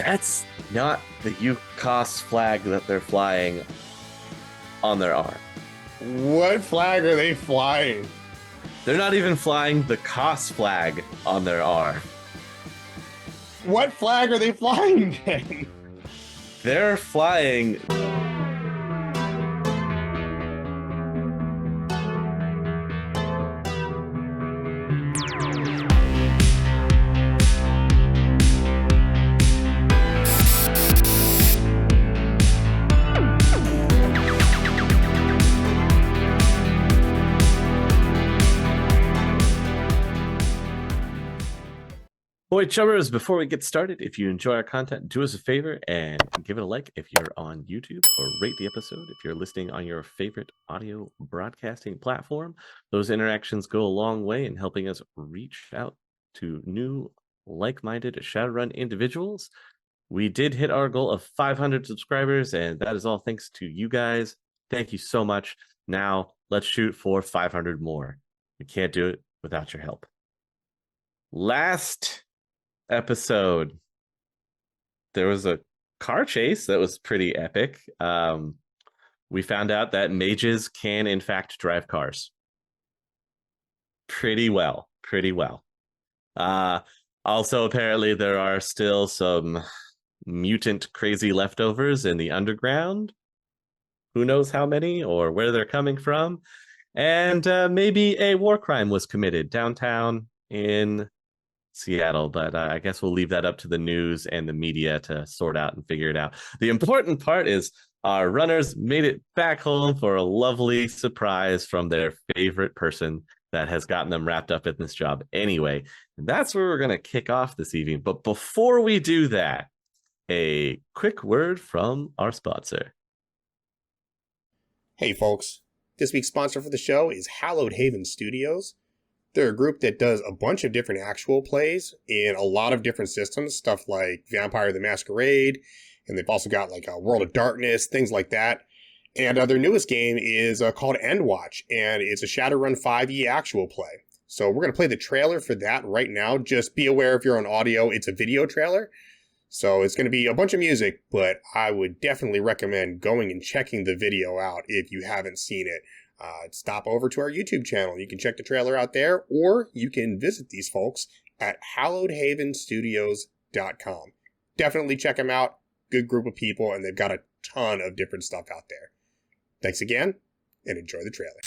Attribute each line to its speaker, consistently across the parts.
Speaker 1: That's not the UCOS flag that they're flying on their arm.
Speaker 2: What flag are they flying?
Speaker 1: They're not even flying the COS flag on their arm.
Speaker 2: What flag are they flying then?
Speaker 1: They're flying... Boy, chummers, before we get started, if you enjoy our content, do us a favor and give it a like if you're on YouTube, or rate the episode if you're listening on your favorite audio broadcasting platform. Those interactions go a long way in helping us reach out to new like-minded Shadowrun individuals. We did hit our goal of 500 subscribers, and that is all thanks to you guys. Thank you so much. Now, let's shoot for 500 more. We can't do it without your help. Last episode, there was a car chase that was pretty epic. We found out that mages can in fact drive cars pretty well. Also, apparently there are still some mutant crazy leftovers in the underground. Who knows how many or where they're coming from. And maybe a war crime was committed downtown in Seattle, but I guess we'll leave that up to the news and the media to sort out and figure it out. The important part is our runners made it back home for a lovely surprise from their favorite person that has gotten them wrapped up in this job anyway. And that's where we're going to kick off this evening. But before we do that, a quick word from our sponsor.
Speaker 2: Hey folks, this week's sponsor for the show is Hallowed Haven Studios. They're a group that does a bunch of different actual plays in a lot of different systems, stuff like Vampire the Masquerade, and they've also got like a World of Darkness, things like that. And their newest game is called Endwatch, and it's a Shadowrun 5e actual play. So we're going to play the trailer for that right now. Just be aware if you're on audio, it's a video trailer. So it's going to be a bunch of music, but I would definitely recommend going and checking the video out if you haven't seen it. Stop over to our YouTube channel. You can check the trailer out there, or you can visit these folks at hallowedhavenstudios.com. Definitely check them out. Good group of people, and they've got a ton of different stuff out there. Thanks again, and enjoy the trailer.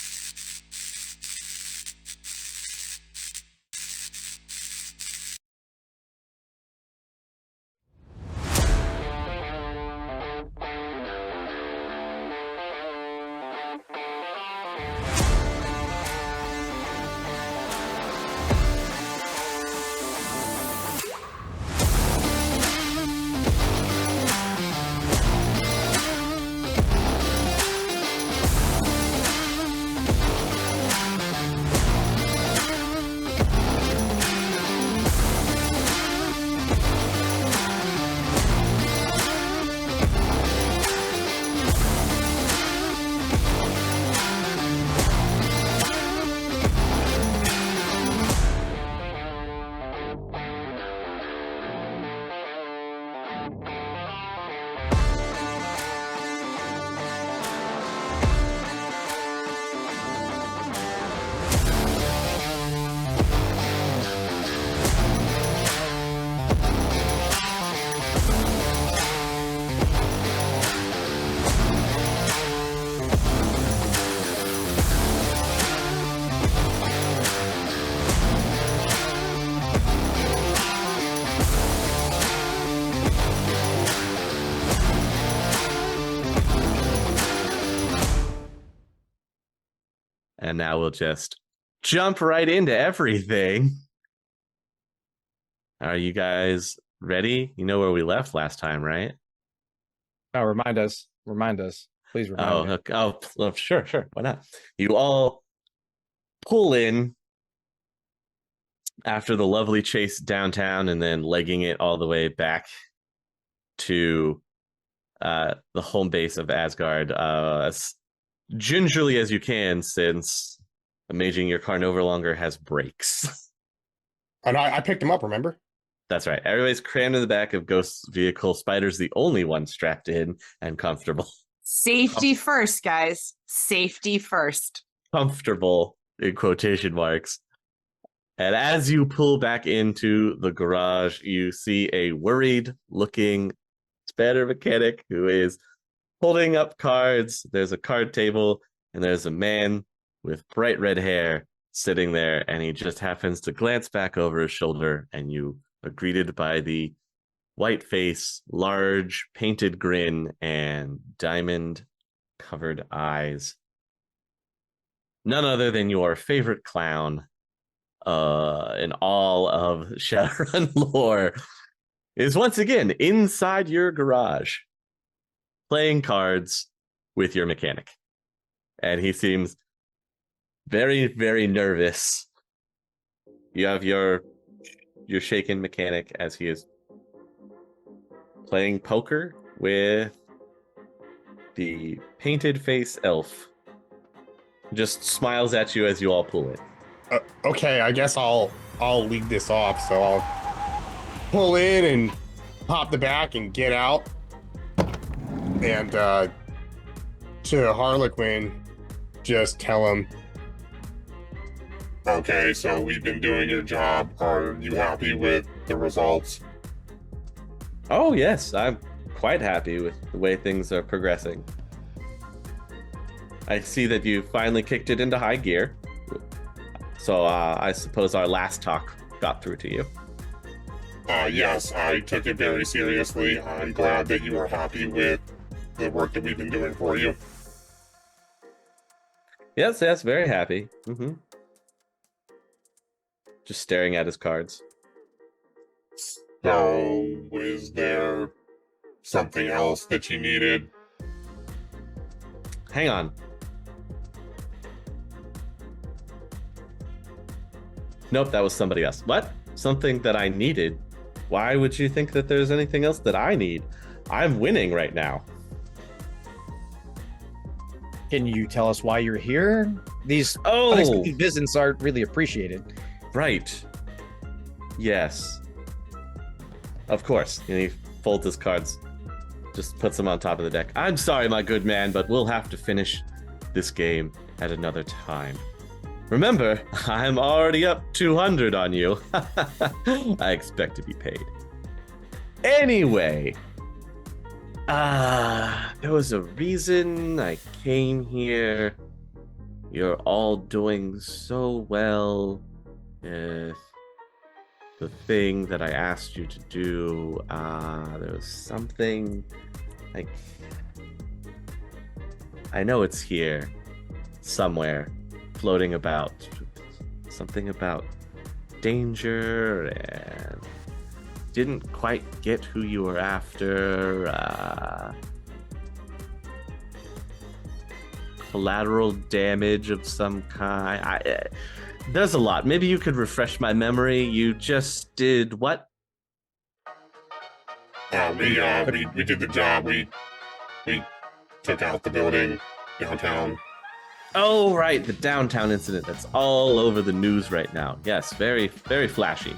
Speaker 1: And now we'll just jump right into everything. Are you guys ready? You know where we left last time, right?
Speaker 3: No, remind us. Please remind me.
Speaker 1: Okay. Oh, sure. Why not? You all pull in after the lovely chase downtown and then legging it all the way back to the home base of Asgard as gingerly as you can, since Amaging, your car no longer has brakes.
Speaker 2: And I picked him up, remember?
Speaker 1: That's right. Everybody's crammed in the back of Ghost's vehicle. Spider's the only one strapped in and comfortable.
Speaker 4: Safety first, guys. Safety first.
Speaker 1: Comfortable in quotation marks. And as you pull back into the garage, you see a worried looking Spider mechanic who is holding up cards. There's a card table, and there's a man with bright red hair sitting there, and he just happens to glance back over his shoulder, and you are greeted by the white face, large painted grin, and diamond covered eyes. None other than your favorite clown in all of Shadowrun lore is once again inside your garage playing cards with your mechanic. And he seems very, very nervous. You have your shaken mechanic as he is playing poker with the painted face elf. Just smiles at you as you all pull it.
Speaker 2: Okay, I guess I'll lead this off. So I'll pull in and pop the back and get out. And to Harlequin, just tell him,
Speaker 5: Okay, so we've been doing your job. Are you happy with the results?
Speaker 1: Oh, yes, I'm quite happy with the way things are progressing. I see that you finally kicked it into high gear. So I suppose our last talk got through to you.
Speaker 5: Yes, I took it very seriously. I'm glad that you are happy with the work that we've been doing for you.
Speaker 1: Yes, very happy. Just staring at his cards.
Speaker 5: So, is there something else that you needed?
Speaker 1: Hang on. Nope, that was somebody else. What? Something that I needed? Why would you think that there's anything else that I need? I'm winning right now.
Speaker 3: Can you tell us why you're here? These unexpected visits aren't really appreciated.
Speaker 1: Right. Yes. Of course. And he folds his cards, just puts them on top of the deck. I'm sorry, my good man, but we'll have to finish this game at another time. Remember, I'm already up 200 on you. I expect to be paid. Anyway, there was a reason I came here. You're all doing so well with the thing that I asked you to do. There was something like, I know it's here somewhere, floating about. Something about danger, and didn't quite get who you were after. Collateral damage of some kind. There's a lot. Maybe you could refresh my memory. You just did what?
Speaker 5: We did the job. We took out the building downtown.
Speaker 1: Oh, right, the downtown incident that's all over the news right now. Yes, very, very flashy.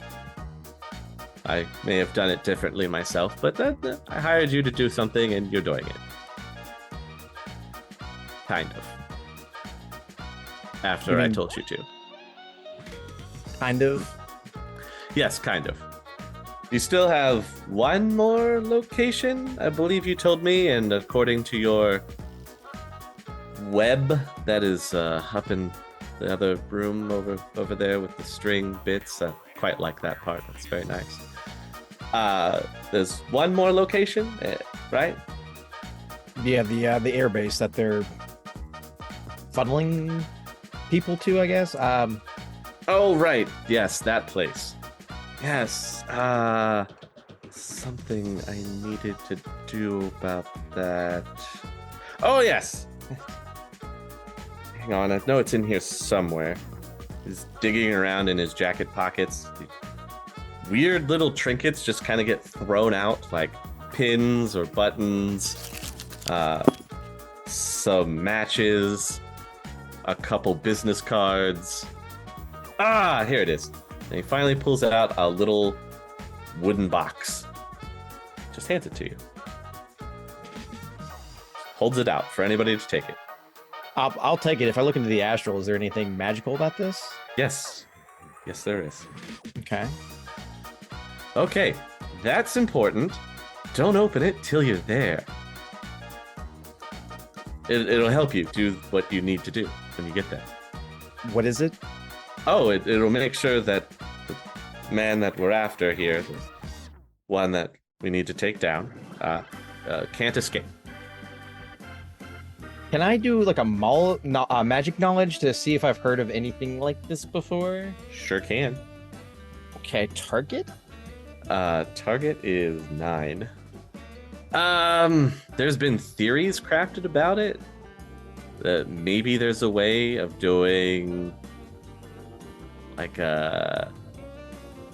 Speaker 1: I may have done it differently myself, but I hired you to do something and you're doing it. Kind of. After I told you to.
Speaker 3: Kind of.
Speaker 1: Yes, kind of. You still have one more location, I believe you told me, and according to your web that is up in the other room over there with the string bits. I quite like that part. That's very nice. There's one more location, right?
Speaker 3: Yeah, the airbase that they're funneling people to, I guess.
Speaker 1: Oh, right. Yes, that place. Yes. Something I needed to do about that. Oh, yes. Hang on, I know it's in here somewhere. He's digging around in his jacket pockets. Weird little trinkets just kind of get thrown out, like pins or buttons, some matches, a couple business cards. Here it is. And he finally pulls out a little wooden box. Just hands it to you. Holds it out for anybody to take it.
Speaker 3: I'll take it. If I look into the astral, is there anything magical about this?
Speaker 1: Yes. Yes, there is.
Speaker 3: Okay.
Speaker 1: Okay, that's important. Don't open it till you're there. It'll help you do what you need to do when you get there.
Speaker 3: What is it?
Speaker 1: Oh, it'll make sure that the man that we're after here, the one that we need to take down, can't escape.
Speaker 3: Can I do like a magic knowledge to see if I've heard of anything like this before?
Speaker 1: Sure can.
Speaker 3: Okay, target?
Speaker 1: Target is 9. There's been theories crafted about it. That maybe there's a way of doing like I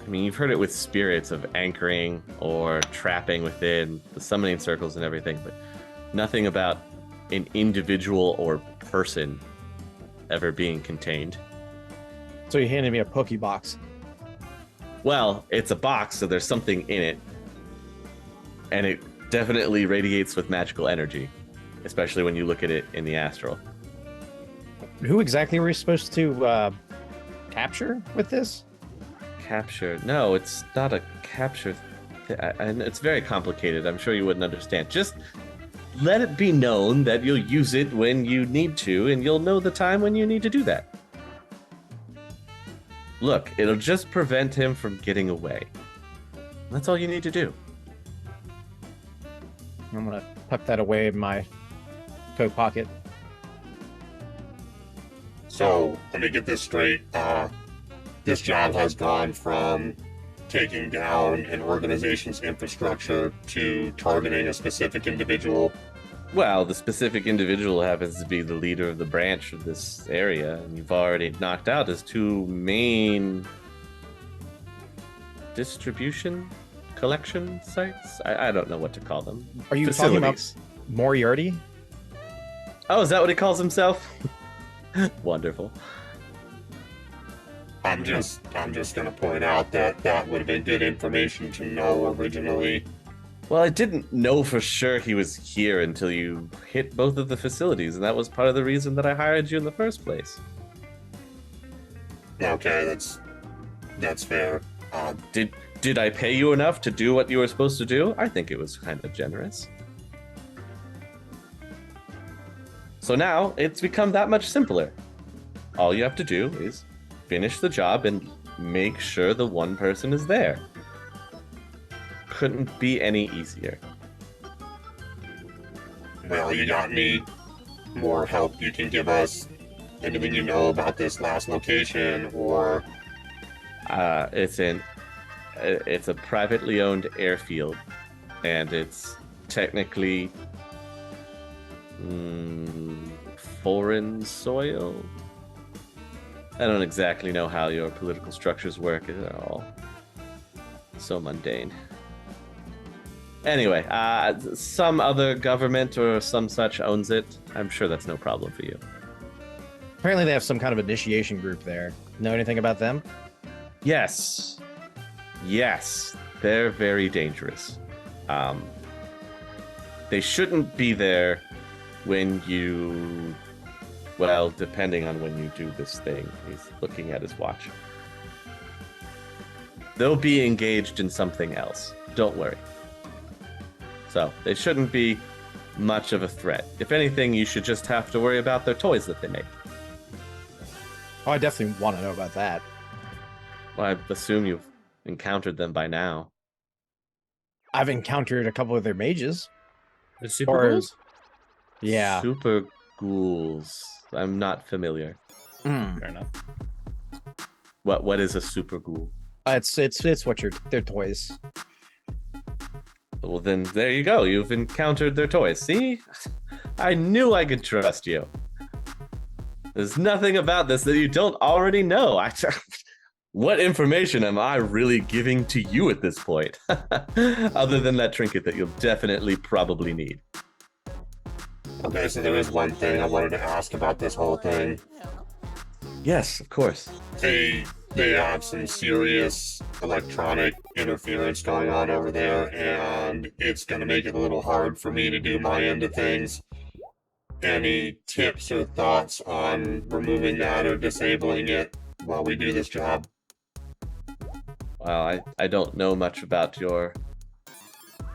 Speaker 1: mean, you've heard it with spirits of anchoring or trapping within the summoning circles and everything, but nothing about an individual or person ever being contained.
Speaker 3: So you handed me a Pokebox.
Speaker 1: Well, it's a box, so there's something in it. And it definitely radiates with magical energy, especially when you look at it in the astral.
Speaker 3: Who exactly were we supposed to capture with this?
Speaker 1: Capture? No, it's not a capture. And it's very complicated. I'm sure you wouldn't understand. Just let it be known that you'll use it when you need to, and you'll know the time when you need to do that. Look, it'll just prevent him from getting away. That's all you need to do.
Speaker 3: I'm gonna tuck that away in my coat pocket.
Speaker 5: So let me get this straight. This job has gone from taking down an organization's infrastructure to targeting a specific individual.
Speaker 1: Well, the specific individual happens to be the leader of the branch of this area, and you've already knocked out his 2 main distribution collection sites? I don't know what to call them.
Speaker 3: Are you talking about
Speaker 1: Facilities.
Speaker 3: Moriarty?
Speaker 1: Oh, is that what he calls himself? Wonderful.
Speaker 5: I'm just gonna point out that that would have been good information to know originally.
Speaker 1: Well, I didn't know for sure he was here until you hit both of the facilities, and that was part of the reason that I hired you in the first place.
Speaker 5: Okay, that's fair.
Speaker 1: Did I pay you enough to do what you were supposed to do? I think it was kind of generous. So now it's become that much simpler. All you have to do is finish the job and make sure the one person is there. Couldn't be any easier.
Speaker 5: Well, you got any more help you can give us? Anything you know about this last location, or
Speaker 1: It's a privately owned airfield, and it's technically foreign soil. I don't exactly know how your political structures work at all. So mundane. Anyway, some other government or some such owns it. I'm sure that's no problem for you.
Speaker 3: Apparently they have some kind of initiation group there. Know anything about them?
Speaker 1: Yes. Yes. They're very dangerous. They shouldn't be there when you... Well, depending on when you do this thing. He's looking at his watch. They'll be engaged in something else. Don't worry. So, they shouldn't be much of a threat. If anything, you should just have to worry about their toys that they make.
Speaker 3: Oh, I definitely want to know about that.
Speaker 1: Well, I assume you've encountered them by now.
Speaker 3: I've encountered a couple of their mages.
Speaker 6: The super ghouls?
Speaker 3: Yeah.
Speaker 1: Super ghouls. I'm not familiar.
Speaker 6: Fair enough.
Speaker 1: What is a super ghoul?
Speaker 3: It's what their toys.
Speaker 1: Well, then there you go. You've encountered their toys. See? I knew I could trust you. There's nothing about this that you don't already know. What information am I really giving to you at this point? Other than that trinket that you'll definitely probably need.
Speaker 5: okay, so there is one thing I wanted to ask about this whole thing.
Speaker 1: Yes, of course.
Speaker 5: A they have some serious electronic interference going on over there, and it's going to make it a little hard for me to do my end of things. Any tips or thoughts on removing that or disabling it while we do this job?
Speaker 1: Well, I don't know much about your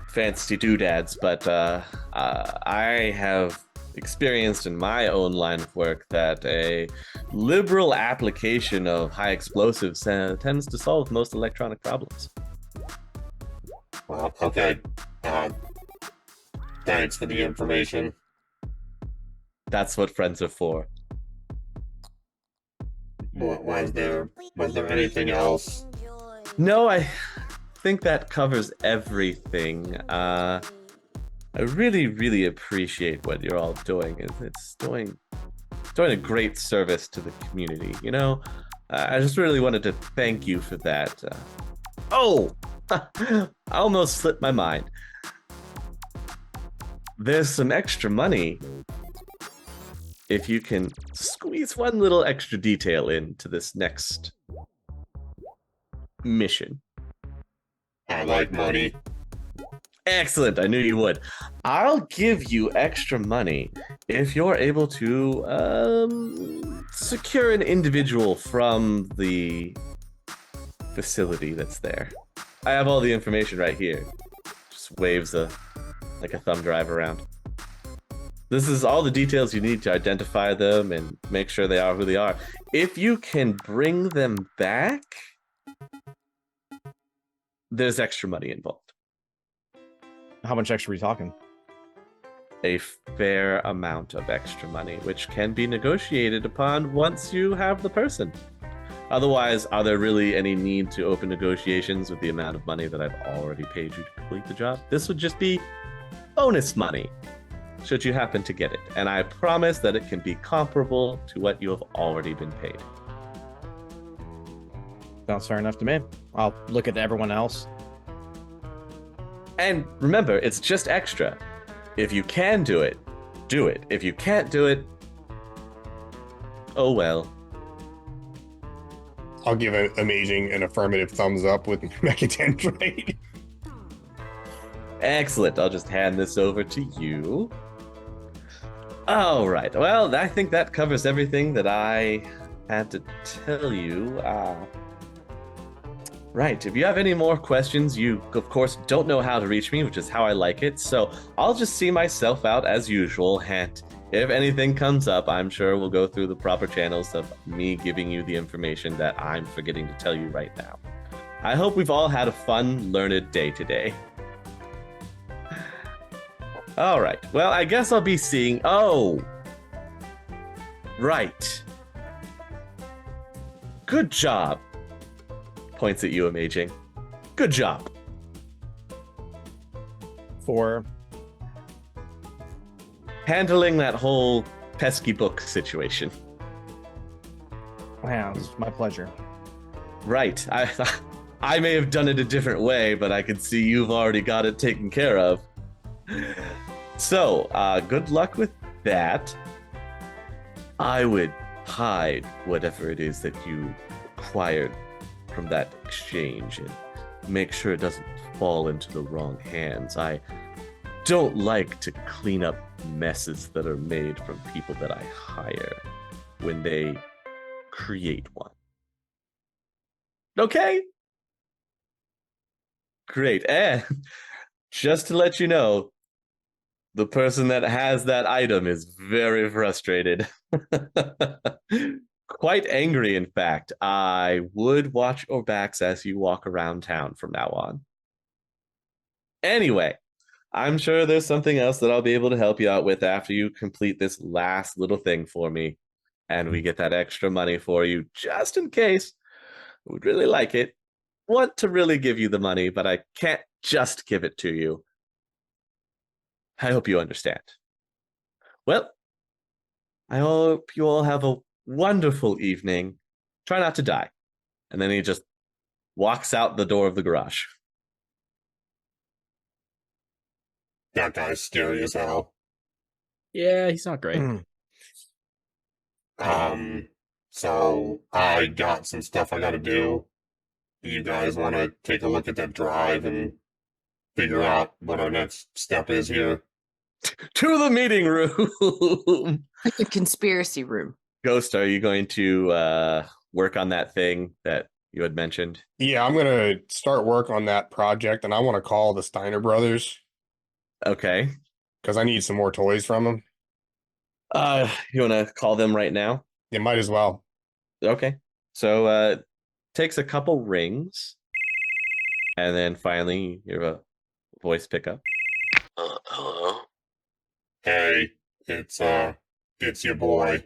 Speaker 1: fancy doodads, but I have experienced in my own line of work that a liberal application of high explosives tends to solve most electronic problems.
Speaker 5: Well, okay. Thanks for the information.
Speaker 1: That's what friends are for.
Speaker 5: Was there anything else?
Speaker 1: No, I think that covers everything. I really, really appreciate what you're all doing. It's doing a great service to the community. You know, I just really wanted to thank you for that. I almost slipped my mind. There's some extra money if you can squeeze one little extra detail into this next mission.
Speaker 5: I like money.
Speaker 1: Excellent, I knew you would. I'll give you extra money if you're able to secure an individual from the facility that's there. I have all the information right here. Just waves like a thumb drive around. This is all the details you need to identify them and make sure they are who they are. If you can bring them back, there's extra money involved.
Speaker 3: How much extra are we talking?
Speaker 1: A fair amount of extra money, which can be negotiated upon once you have the person. Otherwise, are there really any need to open negotiations with the amount of money that I've already paid you to complete the job? This would just be bonus money, should you happen to get it. And I promise that it can be comparable to what you have already been paid.
Speaker 3: Sounds fair enough to me. I'll look at everyone else.
Speaker 1: And remember, it's just extra. If you can do it, do it. If you can't do it, oh well.
Speaker 2: I'll give Amaging an affirmative thumbs up with Mechadendrite.
Speaker 1: Excellent. I'll just hand this over to you. All right. Well, I think that covers everything that I had to tell you. Right. If you have any more questions, you, of course, don't know how to reach me, which is how I like it. So I'll just see myself out as usual. And if anything comes up, I'm sure we'll go through the proper channels of me giving you the information that I'm forgetting to tell you right now. I hope we've all had a fun, learned day today. All right. Well, I guess I'll be seeing... Oh! Right. Good job. Points at you, Amaging. Good job.
Speaker 3: For
Speaker 1: handling that whole pesky book situation.
Speaker 3: wow, it's my pleasure.
Speaker 1: Right. I may have done it a different way, but I can see you've already got it taken care of. So, good luck with that. I would hide whatever it is that you acquired from that exchange and make sure it doesn't fall into the wrong hands. I don't like to clean up messes that are made from people that I hire when they create one. Okay? Great. And just to let you know, the person that has that item is very frustrated. Quite angry, in fact. I would watch your backs as you walk around town from now on. Anyway, I'm sure there's something else that I'll be able to help you out with after you complete this last little thing for me. And we get that extra money for you, just in case. I would really like it. Want to really give you the money, but I can't just give it to you. I hope you understand. Well, I hope you all have a wonderful evening. Try not to die. And then he just walks out the door of the garage.
Speaker 5: That guy's scary as hell.
Speaker 6: Yeah, he's not great.
Speaker 5: So I got some stuff I gotta do. You guys want to take a look at that drive and figure out what our next step is here?
Speaker 1: To the meeting room.
Speaker 4: The conspiracy room.
Speaker 1: Ghost, are you going to work on that thing that you had mentioned?
Speaker 2: Yeah, I'm gonna start work on that project, and I want to call the Steiner brothers
Speaker 1: Okay.
Speaker 2: because I need some more toys from them.
Speaker 1: You want to call them right now?
Speaker 2: You might as well.
Speaker 1: Okay. So takes a couple rings, and then finally you have a voice pickup. Hello.
Speaker 5: Hey, it's your boy.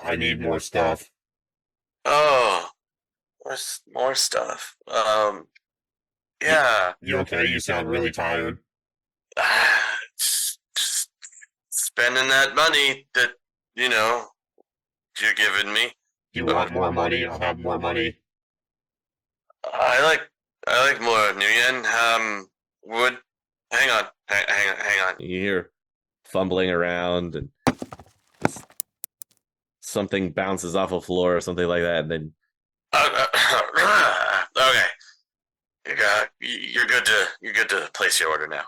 Speaker 5: I need more stuff.
Speaker 1: Oh, more stuff. Yeah.
Speaker 5: You okay? You sound really tired.
Speaker 1: Just spending that money that you're giving me.
Speaker 5: You want more money? I'll have more money.
Speaker 1: I like more new yen. Wood. Hang on. You hear fumbling around and something bounces off a floor or something like that, and then okay, you're good to place your order now.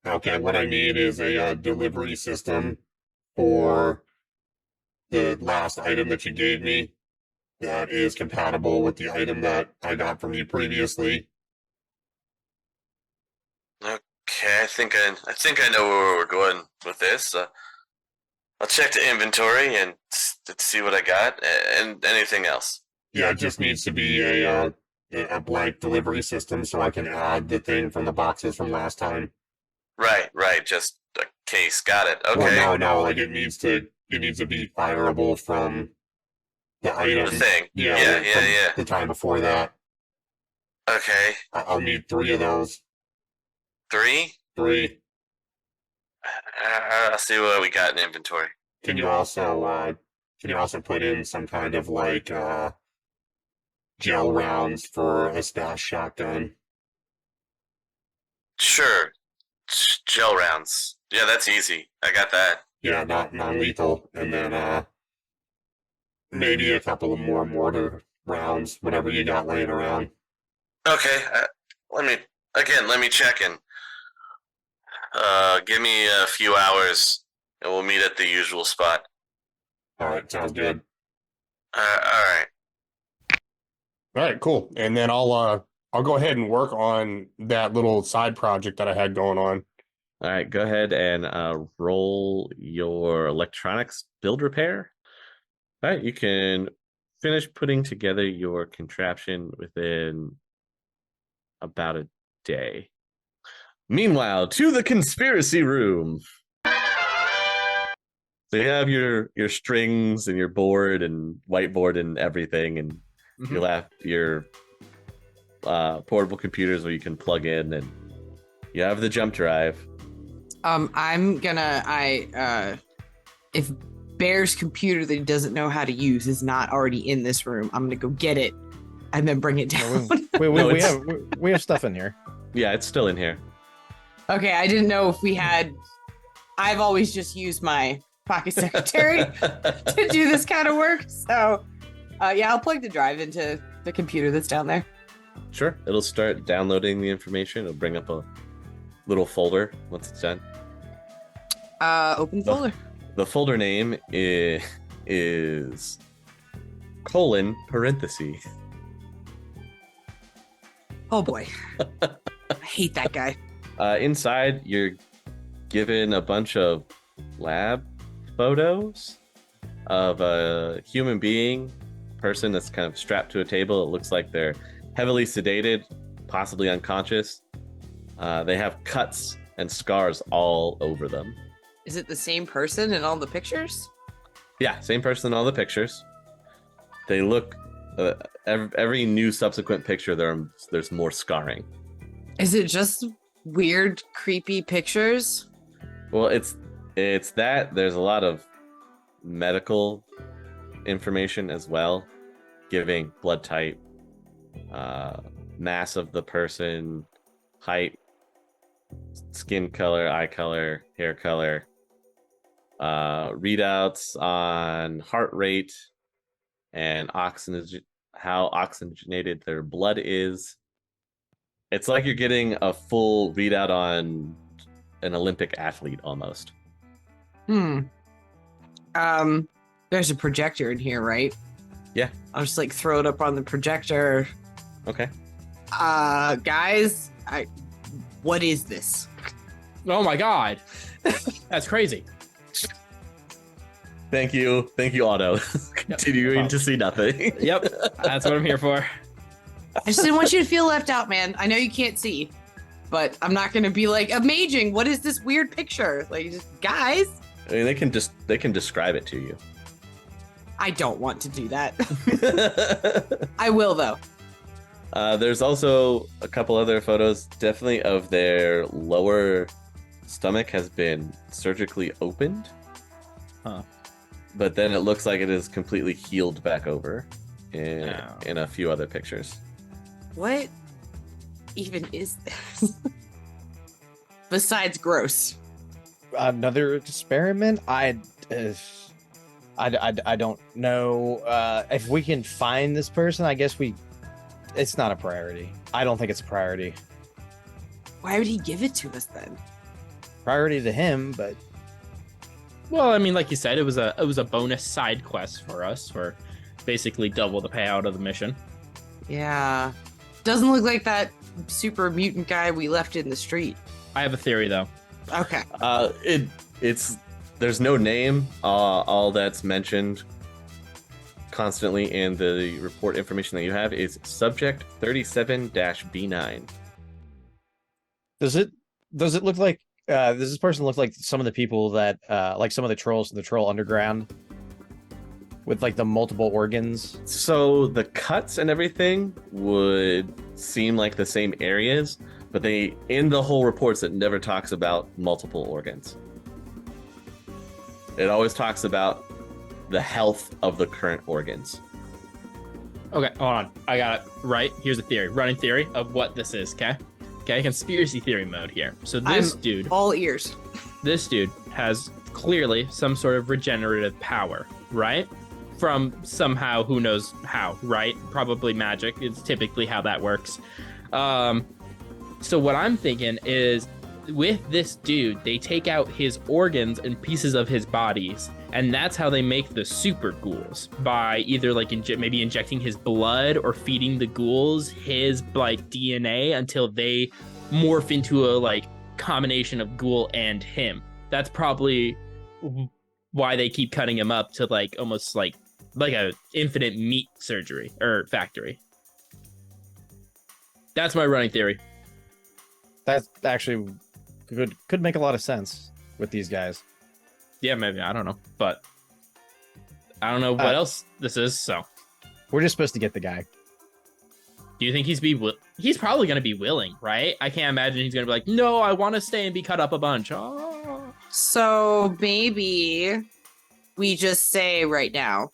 Speaker 5: Okay, what I need is a delivery system for the last item that you gave me that is compatible with the item that I got from you previously.
Speaker 1: Okay, I think I know where we're going with this. I'll check the inventory and see what I got, and anything else.
Speaker 5: Yeah, it just needs to be a blank delivery system so I can add the thing from the boxes from last time.
Speaker 1: Right, just a case. Got it. Okay.
Speaker 5: Well, no, like it needs to be fireable from the item.
Speaker 1: The thing.
Speaker 5: Yeah.
Speaker 1: Yeah.
Speaker 5: The time before that.
Speaker 1: Okay.
Speaker 5: I'll need 3 of those.
Speaker 1: 3?
Speaker 5: 3.
Speaker 1: I'll see what we got in inventory.
Speaker 5: Can you also put in some kind of like gel rounds for a stash shotgun?
Speaker 1: Sure. Gel rounds. Yeah, that's easy. I got that.
Speaker 5: Yeah, not non-lethal, and then maybe a couple of more mortar rounds, whatever you got laying around.
Speaker 1: Okay. Let me check in. Give me a few hours, and we'll meet at the usual spot.
Speaker 5: All right, sounds good.
Speaker 1: All right.
Speaker 2: All right, cool. And then I'll go ahead and work on that little side project that I had going on.
Speaker 1: All right, go ahead and roll your electronics build repair. All right, you can finish putting together your contraption within about a day. Meanwhile, to the conspiracy room. So you have your strings and your board and whiteboard and everything, and you'll have your portable computers where you can plug in, and you have the jump drive.
Speaker 4: If Bear's computer that he doesn't know how to use is not already in this room, I'm gonna go get it and then bring it down.
Speaker 3: We have stuff in here.
Speaker 1: Yeah, it's still in here.
Speaker 4: Okay, I didn't know if we had. I've always just used my pocket secretary to do this kind of work. So, yeah, I'll plug the drive into the computer that's down there.
Speaker 1: Sure. It'll start downloading the information. It'll bring up a little folder once it's done.
Speaker 4: Open folder.
Speaker 1: The folder name is :parenthesis.
Speaker 4: Oh boy, I hate that guy.
Speaker 1: Inside, you're given a bunch of lab photos of a human being, person that's kind of strapped to a table. It looks like they're heavily sedated, possibly unconscious. They have cuts and scars all over them.
Speaker 4: Is it the same person in all the pictures?
Speaker 1: Yeah, same person in all the pictures. They look every new subsequent picture there's more scarring.
Speaker 4: Is it just weird, creepy pictures?
Speaker 1: Well, it's that there's a lot of medical information as well, giving blood type, mass of the person, height, skin color, eye color, hair color. readouts on heart rate and how oxygenated their blood is. It's like you're getting a full readout on an Olympic athlete almost.
Speaker 4: There's a projector in here, right?
Speaker 1: Yeah.
Speaker 4: I'll just like throw it up on the projector.
Speaker 1: Okay.
Speaker 4: Guys, what is this?
Speaker 6: Oh my god. That's crazy.
Speaker 1: Thank you, Otto. Continuing to see nothing.
Speaker 6: Yep. That's what I'm here for.
Speaker 4: I just didn't want you to feel left out, man. I know you can't see, but I'm not gonna be like, Amaging, what is this weird picture? Like, just guys.
Speaker 1: I mean, they can describe it to you.
Speaker 4: I don't want to do that. I will though.
Speaker 1: There's also a couple other photos, definitely of their lower stomach has been surgically opened.
Speaker 6: Huh.
Speaker 1: But then it looks like it is completely healed back over in a few other pictures.
Speaker 4: What even is this? Besides gross.
Speaker 3: Another experiment? I don't know. If we can find this person, I guess it's not a priority. I don't think it's a priority.
Speaker 4: Why would he give it to us then?
Speaker 3: Priority to him, but
Speaker 6: Well, I mean, like you said, it was a bonus side quest for us for basically double the payout of the mission.
Speaker 4: Yeah. Doesn't look like that super mutant guy we left in the street.
Speaker 6: I have a theory though.
Speaker 4: Okay.
Speaker 1: It's there's no name. All that's mentioned constantly in the report information that you have is subject 37-B9.
Speaker 3: does it look like does this person look like some of the people that like some of the trolls in the troll underground with like the multiple organs?
Speaker 1: So the cuts and everything would seem like the same areas, but in the whole reports it never talks about multiple organs. It always talks about the health of the current organs.
Speaker 6: Okay, hold on. I got it right. Here's the theory, running theory of what this is. Okay, conspiracy theory mode here. So this dude,
Speaker 4: all ears.
Speaker 6: This dude has clearly some sort of regenerative power, right? From somehow, who knows how, right? Probably magic. It's typically how that works. So what I'm thinking is, with this dude, they take out his organs and pieces of his bodies, and that's how they make the super ghouls, by either like maybe injecting his blood or feeding the ghouls his like DNA until they morph into a like combination of ghoul and him. That's probably why they keep cutting him up to like almost like a infinite meat surgery or factory. That's my running theory.
Speaker 3: That's actually could make a lot of sense with these guys.
Speaker 6: Yeah, maybe. I don't know. But I don't know what else this is, so.
Speaker 3: We're just supposed to get the guy.
Speaker 6: Do you think he's probably going to be willing, right? I can't imagine he's going to be like, no, I want to stay and be cut up a bunch. Oh.
Speaker 4: So maybe we just say right now,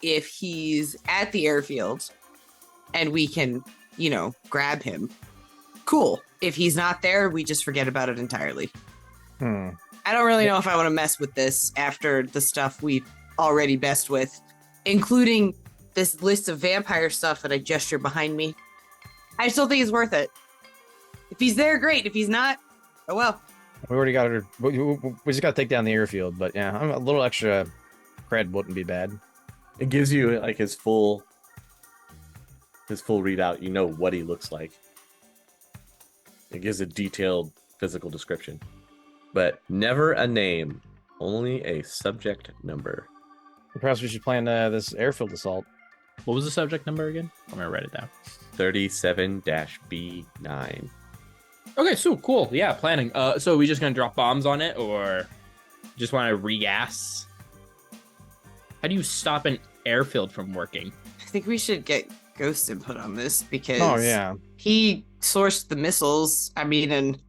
Speaker 4: if he's at the airfield and we can, grab him, cool. If he's not there, we just forget about it entirely. I don't really know if I want to mess with this after the stuff we've already messed with, including this list of vampire stuff that I gesture behind me. I still think it's worth it. If he's there, great. If he's not, oh well.
Speaker 3: We already got her. We just got to take down the airfield, but yeah, a little extra cred wouldn't be bad.
Speaker 1: It gives you like his full readout. You know what he looks like. It gives a detailed physical description, but never a name, only a subject number.
Speaker 3: Perhaps we should plan this airfield assault.
Speaker 6: What was the subject number again? I'm going to write it down.
Speaker 1: 37-B9.
Speaker 6: Okay, so cool. Yeah, planning. So are we just going to drop bombs on it, or just want to re-gas? How do you stop an airfield from working?
Speaker 4: I think we should get Ghost input on this because he sourced the missiles. I mean, and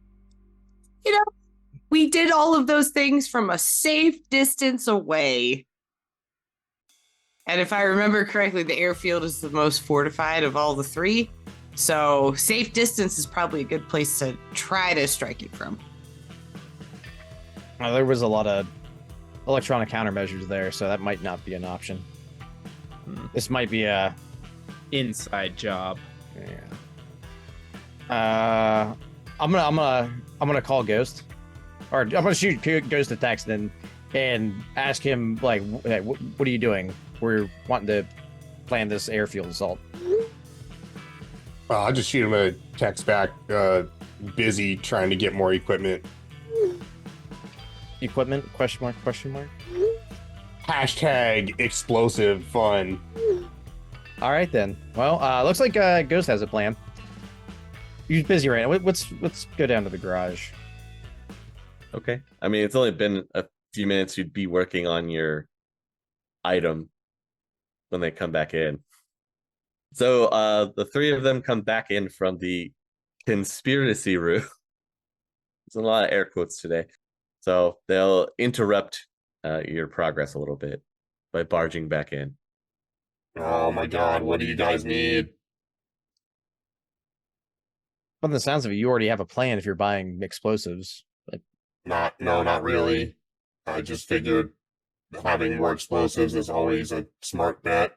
Speaker 4: we did all of those things from a safe distance away. And if I remember correctly, the airfield is the most fortified of all the three. So safe distance is probably a good place to try to strike it from.
Speaker 3: There was a lot of electronic countermeasures there, so that might not be an option. This might be a
Speaker 6: Inside job.
Speaker 3: yeah. I'm gonna call Ghost, or I'm gonna shoot Ghost a text and ask him like, what are you doing? We're wanting to plan this airfield assault.
Speaker 2: I'll just shoot him a text back. Busy trying to get more equipment.
Speaker 3: Equipment? Question mark? Question mark?
Speaker 2: Hashtag explosive fun.
Speaker 3: All right then. Well, looks like Ghost has a plan. You're busy right now. Let's go down to the garage.
Speaker 1: Okay. I mean, it's only been a few minutes. You'd be working on your item when they come back in. So the three of them come back in from the conspiracy room. There's a lot of air quotes today. So they'll interrupt your progress a little bit by barging back in.
Speaker 5: Oh my god, what do you guys need?
Speaker 3: From the sounds of it, you already have a plan if you're buying explosives.
Speaker 5: No, not really. I just figured having more explosives is always a smart bet.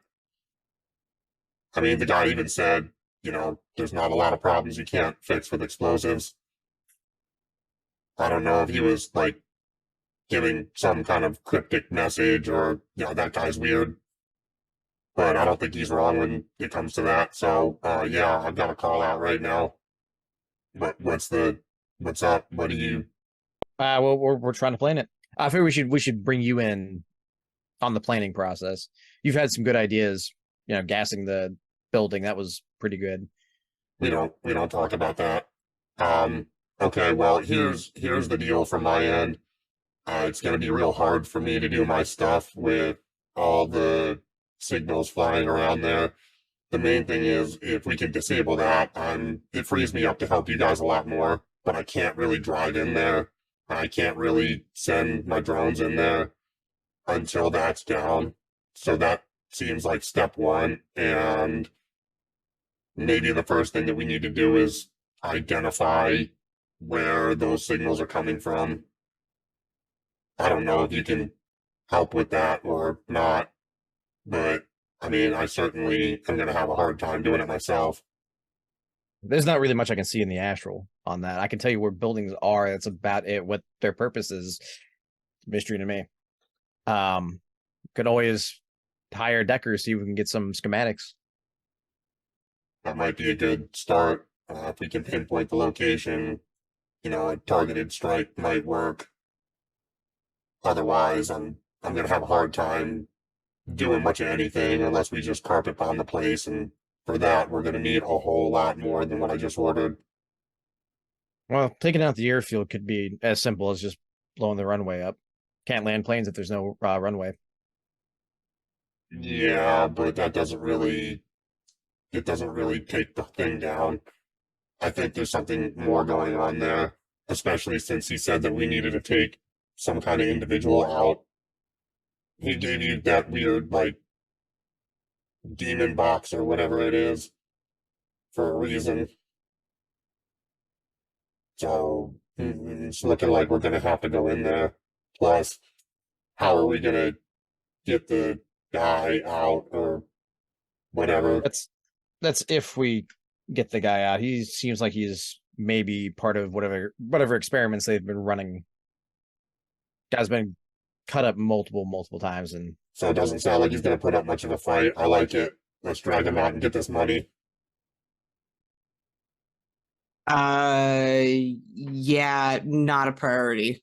Speaker 5: I mean, the guy even said, there's not a lot of problems you can't fix with explosives. I don't know if he was, giving some kind of cryptic message or, that guy's weird. But I don't think he's wrong when it comes to that. So, yeah, I've got a call out right now. But what's up? What do you...
Speaker 3: Well, we're trying to plan it. I figure we should bring you in on the planning process. You've had some good ideas, gassing the building. That was pretty good.
Speaker 5: We don't talk about that. Okay, well, here's the deal from my end. It's going to be real hard for me to do my stuff with all the signals flying around there. The main thing is, if we can disable that, it frees me up to help you guys a lot more, but I can't really drive in there. I can't really send my drones in there until that's down. So that seems like step one, and maybe the first thing that we need to do is identify where those signals are coming from. I don't know if you can help with that or not, but I mean, I certainly am going to have a hard time doing it myself.
Speaker 3: There's not really much I can see in the astral on that. I can tell you where buildings are. That's about it. What their purpose is, mystery to me. Could always hire Decker, see if we can get some schematics.
Speaker 5: That might be a good start. If we can pinpoint the location, a targeted strike might work. Otherwise, I'm going to have a hard time doing much of anything unless we just carpet bomb the place, and for that, we're going to need a whole lot more than what I just ordered.
Speaker 3: Well, taking out the airfield could be as simple as just blowing the runway up. Can't land planes if there's no runway.
Speaker 5: Yeah, but that doesn't really take the thing down. I think there's something more going on there, especially since he said that we needed to take some kind of individual out. He gave you that weird, demon box or whatever it is for a reason. So it's looking like we're going to have to go in there. Plus, how are we going to get the guy out or whatever?
Speaker 3: That's if we get the guy out. He seems like he's maybe part of whatever experiments they've been running. Guy's been cut up multiple times, and
Speaker 5: so it doesn't sound like he's going to put up much of a fight. I like it. Let's drag him out and get this money.
Speaker 4: Yeah, not a priority.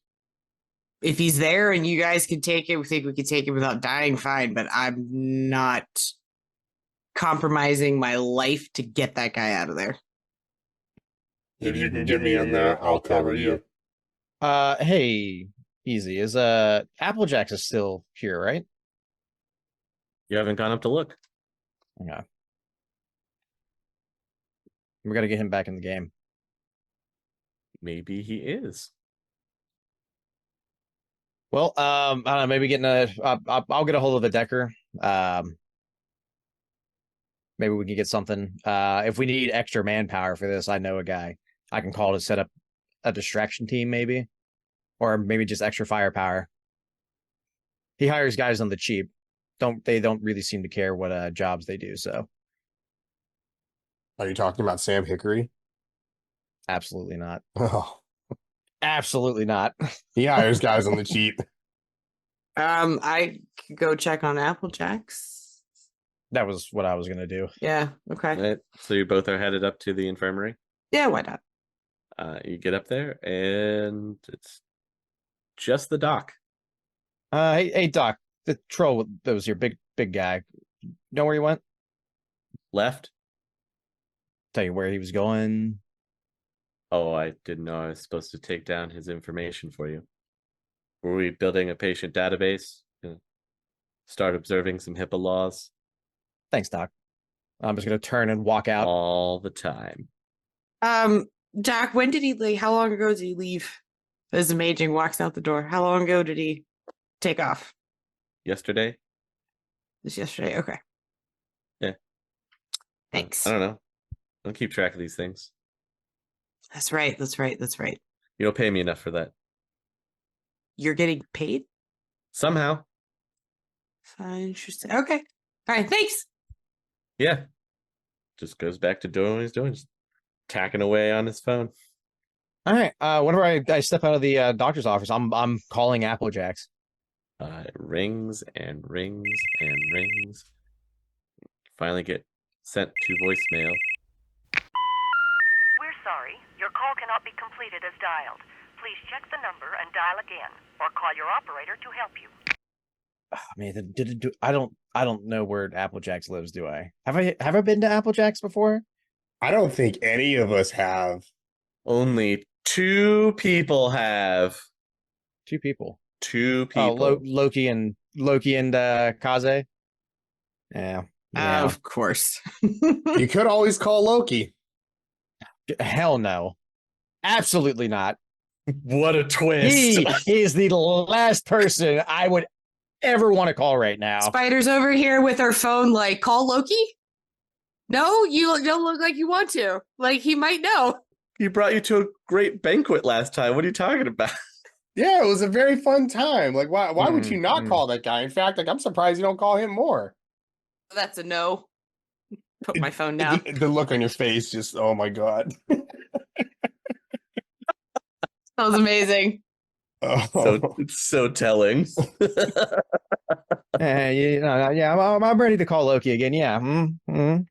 Speaker 4: If he's there and you guys can take it, we think we can take it without dying, fine, but I'm not compromising my life to get that guy out of there.
Speaker 5: If you can get me in there, I'll cover you.
Speaker 3: Hey, easy. Is Applejack's is still here, right?
Speaker 1: You haven't gone up to look.
Speaker 3: Okay. We got to get him back in the game.
Speaker 1: Maybe he is.
Speaker 3: Well, I don't know. Maybe I'll get a hold of the Decker. Maybe we can get something. If we need extra manpower for this, I know a guy I can call to set up a distraction team, maybe, or maybe just extra firepower. he hires guys on the cheap. They don't really seem to care what jobs they do. So
Speaker 2: Are you talking about Sam Hickory?
Speaker 3: absolutely not.
Speaker 2: Oh,
Speaker 3: Absolutely not.
Speaker 2: he hires guys on the cheap.
Speaker 4: I could go check on Applejacks.
Speaker 3: That was what I was gonna do.
Speaker 4: Yeah. Okay.
Speaker 1: Right. So you both are headed up to the infirmary.
Speaker 4: Yeah. Why not?
Speaker 1: You get up there, and it's just the doc.
Speaker 3: Hey Doc, the troll that was your big guy. Know where he went?
Speaker 1: Left.
Speaker 3: Tell you where he was going.
Speaker 1: Oh, I didn't know I was supposed to take down his information for you. Were we building a patient database? Start observing some HIPAA laws?
Speaker 3: Thanks, Doc. I'm just gonna turn and walk out.
Speaker 1: All the time.
Speaker 4: Doc, when did he leave? How long ago did he leave? As Amaging walks out the door. How long ago did he take off?
Speaker 1: Yesterday?
Speaker 4: This yesterday. Okay.
Speaker 1: Yeah.
Speaker 4: Thanks.
Speaker 1: I don't know. I don't keep track of these things.
Speaker 4: That's right.
Speaker 1: You don't pay me enough for that.
Speaker 4: You're getting paid?
Speaker 1: Somehow.
Speaker 4: Interesting. Okay. All right. Thanks.
Speaker 1: Yeah. Just goes back to doing what he's doing. Just tacking away on his phone.
Speaker 3: All right. Whenever I step out of the doctor's office, I'm calling Applejacks.
Speaker 1: It rings and rings and rings. Finally get sent to voicemail.
Speaker 7: We're sorry. Your call cannot be completed as dialed. Please check the number and dial again, or call your operator to help you.
Speaker 3: Oh, man, I don't know where Applejacks lives, do I? Have I been to Applejacks before?
Speaker 2: I don't think any of us have.
Speaker 1: Only 2 people have.
Speaker 3: 2 people.
Speaker 1: 2 people.
Speaker 3: Oh, Loki and Kaze. Yeah.
Speaker 4: Of course.
Speaker 2: You could always call Loki.
Speaker 3: Hell no. Absolutely not.
Speaker 1: What a twist.
Speaker 3: He is the last person I would ever want to call right now.
Speaker 4: Spider's over here with her phone, like, call Loki? No, you don't look like you want to. Like, he might know.
Speaker 1: He brought you to a great banquet last time. What are you talking about?
Speaker 2: Yeah, it was a very fun time. Like, why would you not
Speaker 3: Mm.
Speaker 2: call that guy? In fact, like, I'm surprised you don't call him more.
Speaker 4: That's a no. Put my phone down.
Speaker 2: The look on your face, just, oh my God.
Speaker 4: That was amazing.
Speaker 2: Oh.
Speaker 1: It's so telling.
Speaker 3: Yeah, I'm ready to call Loki again. Yeah. All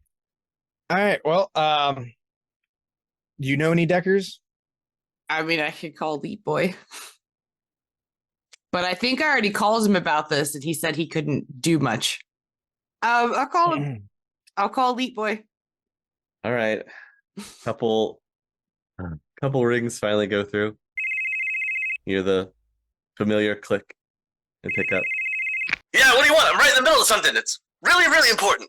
Speaker 3: right. Well, do you know any Deckers?
Speaker 4: I mean, I could call Leap Boy. But I think I already called him about this, and he said he couldn't do much. I'll call him. I'll call Leap Boy.
Speaker 1: All right. Couple rings finally go through. You hear the familiar click and pick up.
Speaker 8: Yeah, what do you want? I'm right in the middle of something. It's really, really important.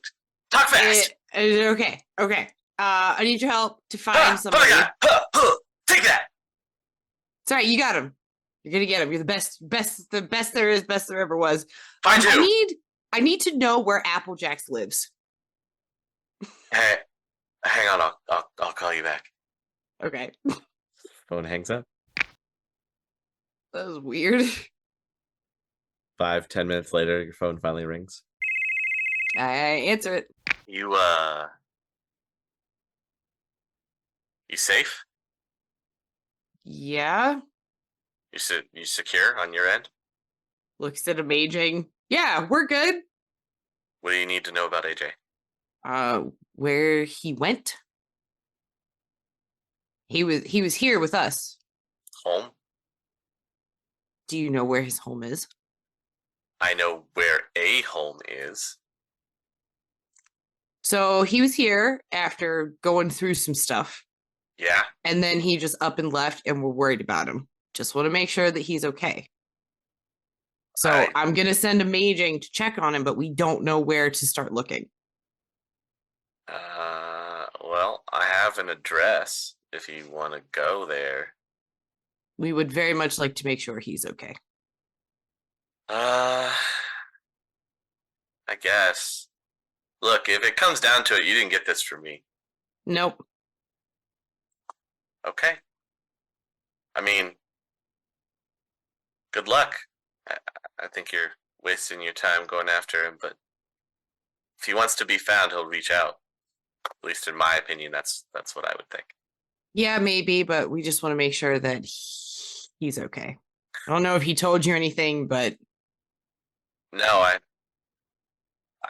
Speaker 8: Talk fast.
Speaker 4: Okay. I need your help to find somebody.
Speaker 8: Take that.
Speaker 4: It's all right. You got him. You're gonna get him. You're the best there is, best there ever was.
Speaker 8: Find you.
Speaker 4: I need to know where Applejacks lives.
Speaker 8: Hey, hang on. I'll call you back.
Speaker 4: Okay.
Speaker 1: Phone hangs up.
Speaker 4: That was weird.
Speaker 1: 5-10 minutes later, your phone finally rings.
Speaker 4: I answer it.
Speaker 8: You safe?
Speaker 4: Yeah.
Speaker 8: You secure on your end?
Speaker 4: Looks at Amaging. Yeah, we're good.
Speaker 8: What do you need to know about AJ?
Speaker 4: Where he went? He was here with us.
Speaker 8: Home?
Speaker 4: Do you know where his home is?
Speaker 8: I know where a home is.
Speaker 4: So he was here after going through some stuff.
Speaker 8: Yeah?
Speaker 4: And then he just up and left, and we're worried about him. Just want to make sure that he's okay. So I'm going to send Amaging to check on him, but we don't know where to start looking.
Speaker 8: Well, I have an address if you want to go there.
Speaker 4: We would very much like to make sure he's okay.
Speaker 8: I guess. Look, if it comes down to it, you didn't get this from me.
Speaker 4: Nope.
Speaker 8: Okay. I mean, good luck. I think you're
Speaker 1: wasting your time going after him, but if he wants to be found, he'll reach out. At least in my opinion, that's what I would think.
Speaker 4: Yeah, maybe, but we just want to make sure that he's okay. I don't know if he told you anything, but
Speaker 1: No, I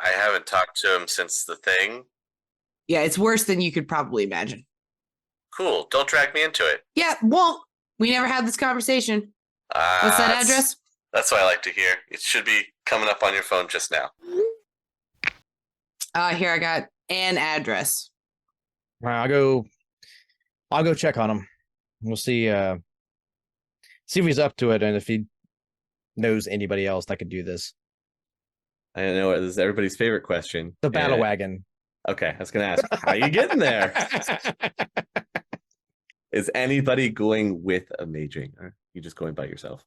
Speaker 1: haven't talked to him since the thing.
Speaker 4: yeah, it's worse than you could probably imagine.
Speaker 1: Cool. Don't drag me into it.
Speaker 4: Yeah, won't. We never had this conversation. What's that address?
Speaker 1: That's what I like to hear. It should be coming up on your phone just now.
Speaker 4: Here I got an address.
Speaker 3: All right, I'll go check on him. We'll see if he's up to it and if he knows anybody else that could do this.
Speaker 1: I know this is everybody's favorite question.
Speaker 3: The battle wagon.
Speaker 1: Okay, I was gonna ask, how are you getting there? Is anybody going with Amaging? Or are you just going by yourself?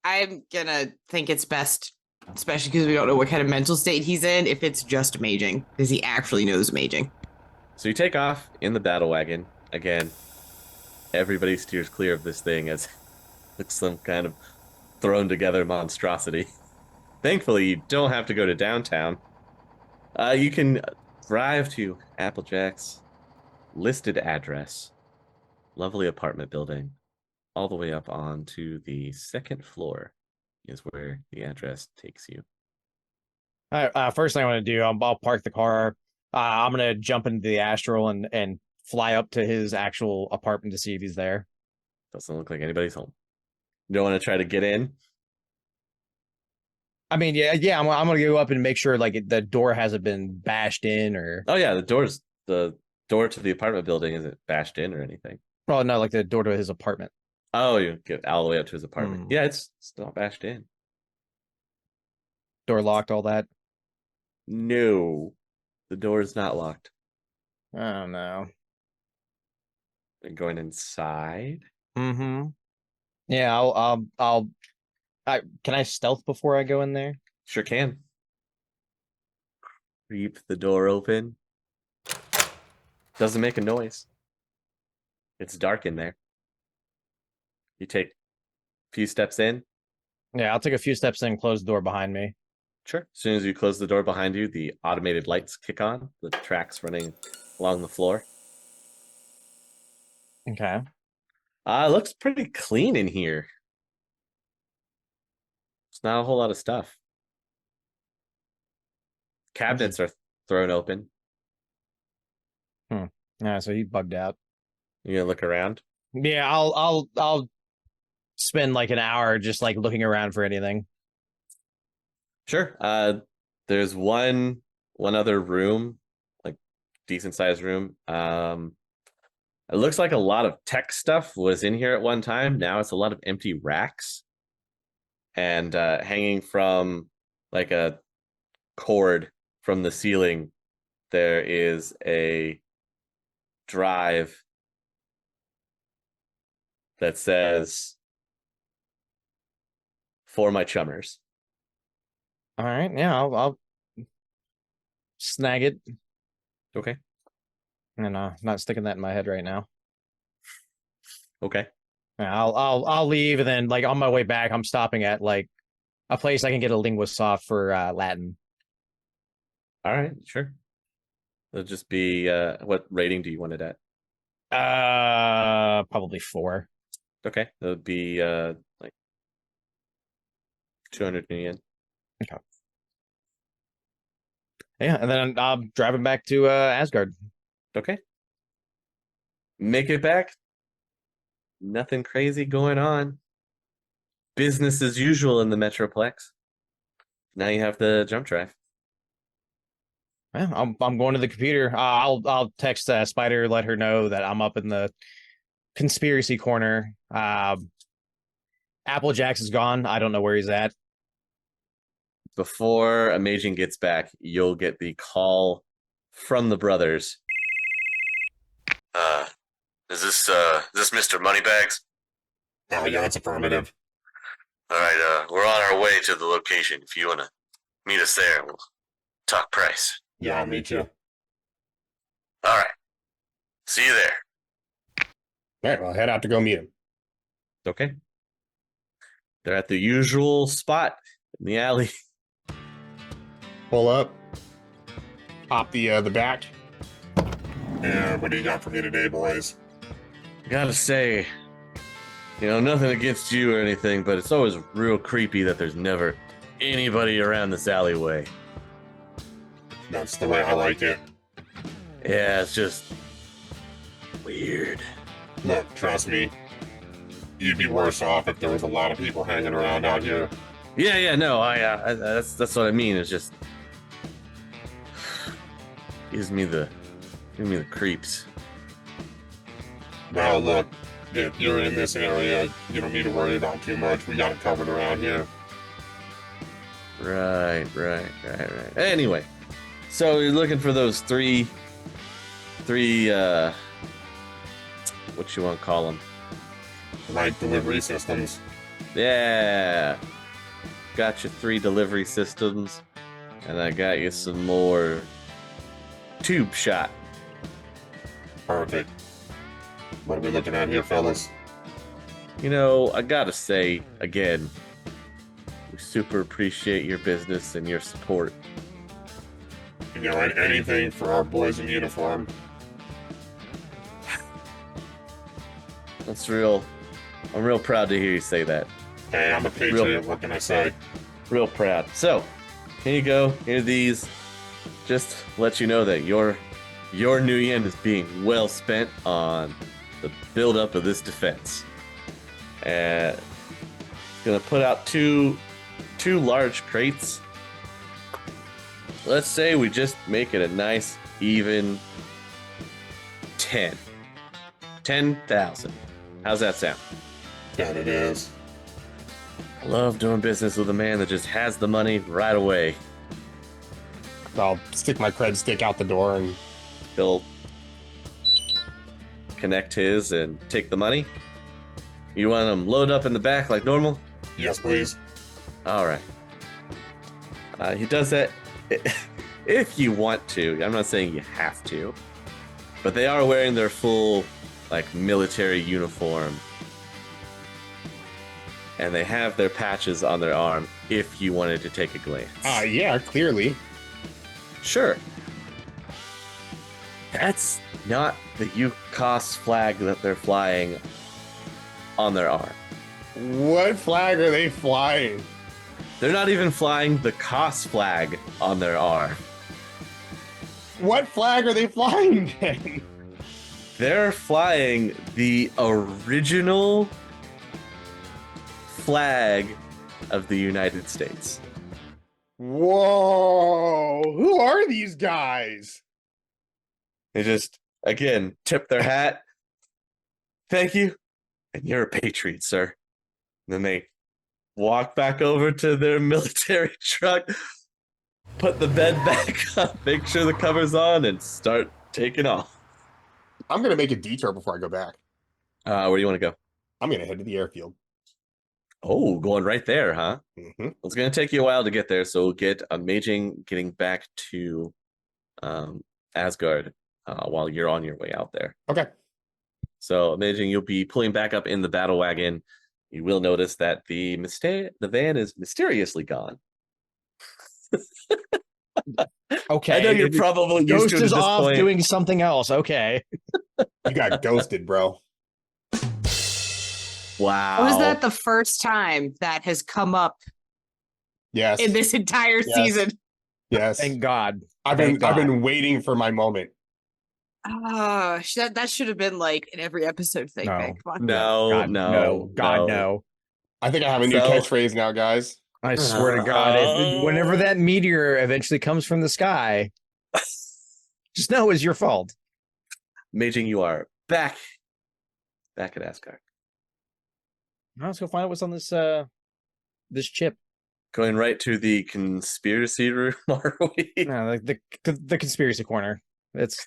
Speaker 4: I'm gonna think it's best, especially because we don't know what kind of mental state he's in, if it's just Amaging, because he actually knows Amaging.
Speaker 1: So you take off in the battle wagon. Again, everybody steers clear of this thing as it's some kind of thrown together monstrosity. Thankfully, you don't have to go to downtown. You can drive to Applejack's listed address. Lovely apartment building. All the way up onto the second floor is where the address takes you.
Speaker 3: All right, first thing I want to do, I'll park the car. I'm going to jump into the Astral and fly up to his actual apartment to see if he's there.
Speaker 1: Doesn't look like anybody's home. You don't want to try to get in?
Speaker 3: I mean, yeah. I'm going to go up and make sure like the door hasn't been bashed in or.
Speaker 1: Oh yeah, the door to the apartment building isn't bashed in or anything.
Speaker 3: Well, no, like the door to his apartment.
Speaker 1: Oh, you get all the way up to his apartment. Yeah, it's not bashed in.
Speaker 3: Door locked, all that.
Speaker 1: No, the door is not locked.
Speaker 3: Oh no.
Speaker 1: And going inside.
Speaker 3: Mm-hmm. Yeah, can I stealth before I go in there?
Speaker 1: Sure can. Creep the door open. Doesn't make a noise. It's dark in there. You take a few steps in.
Speaker 3: Yeah, I'll take a few steps in, close the door behind me.
Speaker 1: Sure. As soon as you close the door behind you, the automated lights kick on, the tracks running along the floor.
Speaker 3: Okay.
Speaker 1: It looks pretty clean in here. It's not a whole lot of stuff. Cabinets are thrown open.
Speaker 3: Yeah, so he bugged out.
Speaker 1: You gonna look around?
Speaker 3: Yeah, I'll spend like an hour just like looking around for anything.
Speaker 1: Sure. There's one other room, like decent sized room. It looks like a lot of tech stuff was in here at one time. Now it's a lot of empty racks. And hanging from like a cord from the ceiling, there is a drive that says, "For my chummers."
Speaker 3: All right, yeah, I'll snag it.
Speaker 1: Okay.
Speaker 3: And not sticking that in my head right now.
Speaker 1: Okay.
Speaker 3: Yeah, I'll leave, and then like on my way back, I'm stopping at like a place I can get a lingua soft for Latin.
Speaker 1: All right, sure. It'll just be what rating do you want it at?
Speaker 3: Probably 4.
Speaker 1: Okay. It'll be like 200 yen.
Speaker 3: Okay. Yeah, and then I'm driving back to Asgard.
Speaker 1: Okay. Make it back. Nothing crazy going on. Business as usual in the Metroplex. Now you have the jump drive.
Speaker 3: Yeah, I'm going to the computer. I'll text Spider, let her know that I'm up in the conspiracy corner. Applejack's is gone. I don't know where he's at.
Speaker 1: Before Amaging gets back, you'll get the call from the brothers. Is this Mr. Moneybags?
Speaker 5: Oh, yeah, it's affirmative.
Speaker 1: All right, we're on our way to the location. If you want to meet us there, we'll talk price.
Speaker 5: Yeah, I'll meet you.
Speaker 1: All right. See you there.
Speaker 2: All right, well, head out to go meet him.
Speaker 1: Okay. They're at the usual spot in the alley.
Speaker 2: Pull up. Pop the back.
Speaker 5: And what do you got for me today, boys?
Speaker 1: Gotta say, nothing against you or anything, but it's always real creepy that there's never anybody around this alleyway.
Speaker 5: That's the way I like it.
Speaker 1: Yeah, it's just weird.
Speaker 5: Look, trust me, you'd be worse off if there was a lot of people hanging around out here.
Speaker 1: Yeah, no, I that's what I mean. It's just gives me the creeps.
Speaker 5: Now look, if you're in this area, you don't need to worry about too much. We got it covered around here.
Speaker 1: Right. Anyway, so you're looking for those three what you want to call them?
Speaker 5: Like delivery systems.
Speaker 1: Yeah. Got you 3 delivery systems, and I got you some more tube shot.
Speaker 5: Perfect. What are we looking at here, fellas?
Speaker 1: I gotta say, again, we super appreciate your business and your support.
Speaker 5: Anything for our boys in uniform.
Speaker 1: I'm real proud to hear you say that.
Speaker 5: Hey, I'm a patriot, what can I say?
Speaker 1: Real proud. So, here you go. Here are these. Just let you know that your new yen is being well spent on the buildup of this defense. And gonna put out two large crates. Let's say we just make it a nice even 10,000. How's that sound?
Speaker 5: That it is.
Speaker 1: I love doing business with a man that just has the money right away.
Speaker 2: I'll stick my cred stick out the door and
Speaker 1: He'll connect his and take the money. You want him load up in the back like normal?
Speaker 5: Yes, please.
Speaker 1: All right. He does that if you want to. I'm not saying you have to, but they are wearing their full military uniform, and they have their patches on their arm if you wanted to take a glance.
Speaker 2: yeah, clearly.
Speaker 1: Sure. That's not the UCOS flag that they're flying on their arm.
Speaker 2: What flag are they flying?
Speaker 1: They're not even flying the COS flag on their arm.
Speaker 2: What flag are they flying then?
Speaker 1: They're flying the original flag of the United States.
Speaker 2: Whoa! Who are these guys?
Speaker 1: They just, again, tip their hat. Thank you. And you're a patriot, sir. And then they walk back over to their military truck, put the bed back up, make sure the cover's on, and start taking off.
Speaker 2: I'm gonna make a detour before I go back.
Speaker 1: Where do you want to go?
Speaker 2: I'm gonna head to the airfield.
Speaker 1: Oh, going right there, huh?
Speaker 2: Mm-hmm.
Speaker 1: It's going to take you a while to get there, so we'll get Amaging getting back to Asgard while you're on your way out there.
Speaker 2: Okay.
Speaker 1: So, Amaging, you'll be pulling back up in the battle wagon. You will notice that the van is mysteriously gone.
Speaker 3: Okay.
Speaker 1: I know you're probably used
Speaker 3: Ghost
Speaker 1: to it at
Speaker 3: is
Speaker 1: this
Speaker 3: off
Speaker 1: point.
Speaker 3: doing something else. Okay.
Speaker 2: You got ghosted, bro.
Speaker 1: Wow.
Speaker 4: Was that the first time that has come up
Speaker 2: Yes.
Speaker 4: in this entire season?
Speaker 2: Yes.
Speaker 3: Thank God.
Speaker 2: I've
Speaker 3: Thank God.
Speaker 2: been waiting for my moment.
Speaker 4: That should have been like an every episode thing.
Speaker 3: No.
Speaker 4: Man. Come on.
Speaker 1: No,
Speaker 3: God,
Speaker 1: no.
Speaker 3: God, no.
Speaker 2: I think I have a new catchphrase now, guys.
Speaker 3: I swear to God, whenever that meteor eventually comes from the sky, just know it's your fault.
Speaker 1: Amaging, you are back at Asgard.
Speaker 3: Now let's go find out what's on this this chip.
Speaker 1: Going right to the conspiracy room, are we?
Speaker 3: No, the conspiracy corner. It's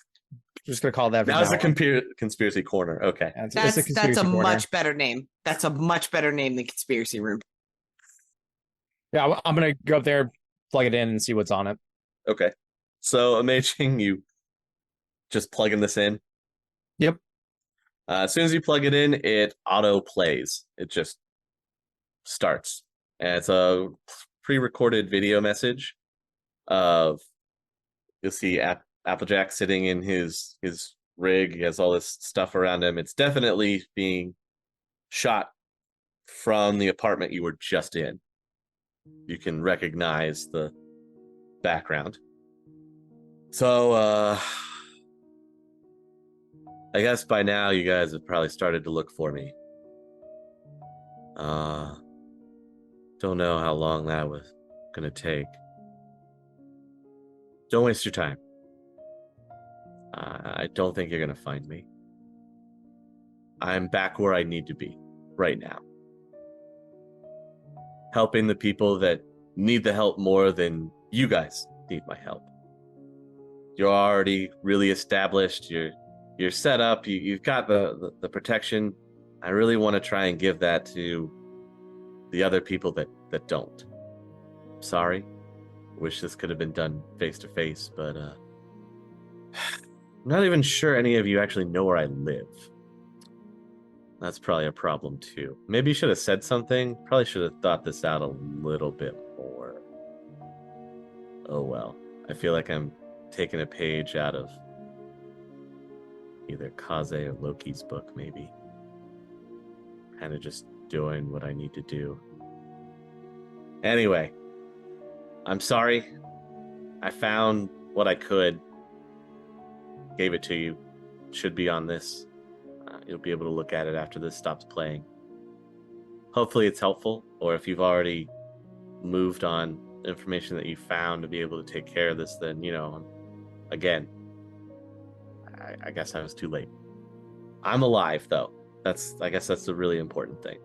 Speaker 3: just gonna call that.
Speaker 1: Now it's a conspiracy corner. Okay.
Speaker 3: Yeah, it's
Speaker 4: That's
Speaker 3: a conspiracy corner.
Speaker 4: much better name. That's a much better name than conspiracy room.
Speaker 3: Yeah, I'm gonna go up there, plug it in, and see what's on it.
Speaker 1: Okay. So, Amaging, you just plugging this in?
Speaker 3: Yep.
Speaker 1: As soon as you plug it in, it auto plays. It just starts. And it's a pre-recorded video message of, you'll see Applejack sitting in his rig. He has all this stuff around him. It's definitely being shot from the apartment you were just in. You can recognize the background. So I guess by now you guys have probably started to look for me. Don't know how long that was gonna take. Don't waste your time. I don't think you're gonna find me. I'm back where I need to be right now. Helping the people that need the help more than you guys need my help. You're already really established. You're set up. You've got the protection. I really want to try and give that to the other people that don't. Sorry. Wish this could have been done face to face, but I'm not even sure any of you actually know where I live. That's probably a problem too. Maybe you should have said something. Probably should have thought this out a little bit more. Oh well. I feel like I'm taking a page out of either Kaze or Loki's book, maybe. Kind of just doing what I need to do. Anyway, I'm sorry. I found what I could. Gave it to you. Should be on this. You'll be able to look at it after this stops playing. Hopefully it's helpful, or if you've already moved on information that you found to be able to take care of this, then, you know, again, I guess I was too late. I'm alive, though. I guess that's the really important thing.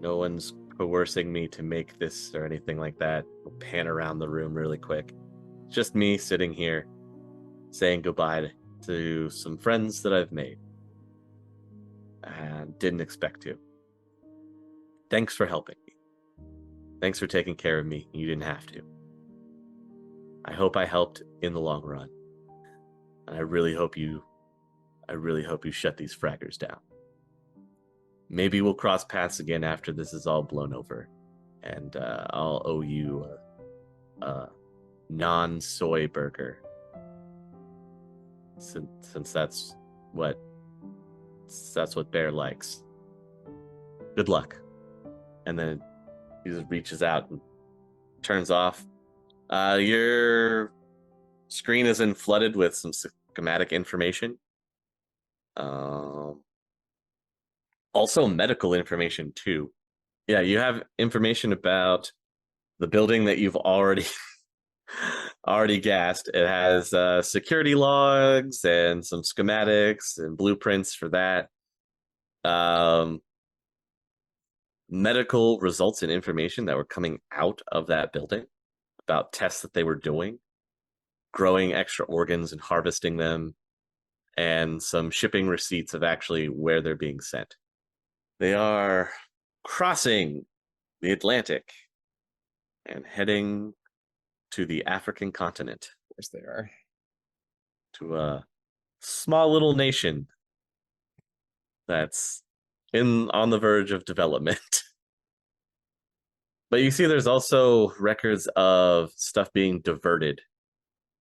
Speaker 1: No one's coercing me to make this or anything like that. I'll pan around the room really quick. Just me sitting here saying goodbye to some friends that I've made. And didn't expect to. Thanks for helping me. Thanks for taking care of me. You didn't have to. I hope I helped in the long run. And I really hope you shut these fraggers down. Maybe we'll cross paths again after this is all blown over. And I'll owe you a non-soy burger. Since that's what Bear likes. Good luck. And then he just reaches out and turns off. Your screen isn't flooded with some schematic information. Also medical information too. Yeah, you have information about the building that you've already gassed. It has security logs and some schematics and blueprints for that. Medical results and information that were coming out of that building about tests that they were doing, growing extra organs and harvesting them, and some shipping receipts of actually where they're being sent. They are crossing the Atlantic and heading to the African continent.
Speaker 3: Of course they are.
Speaker 1: To a small little nation that's on the verge of development. But you see there's also records of stuff being diverted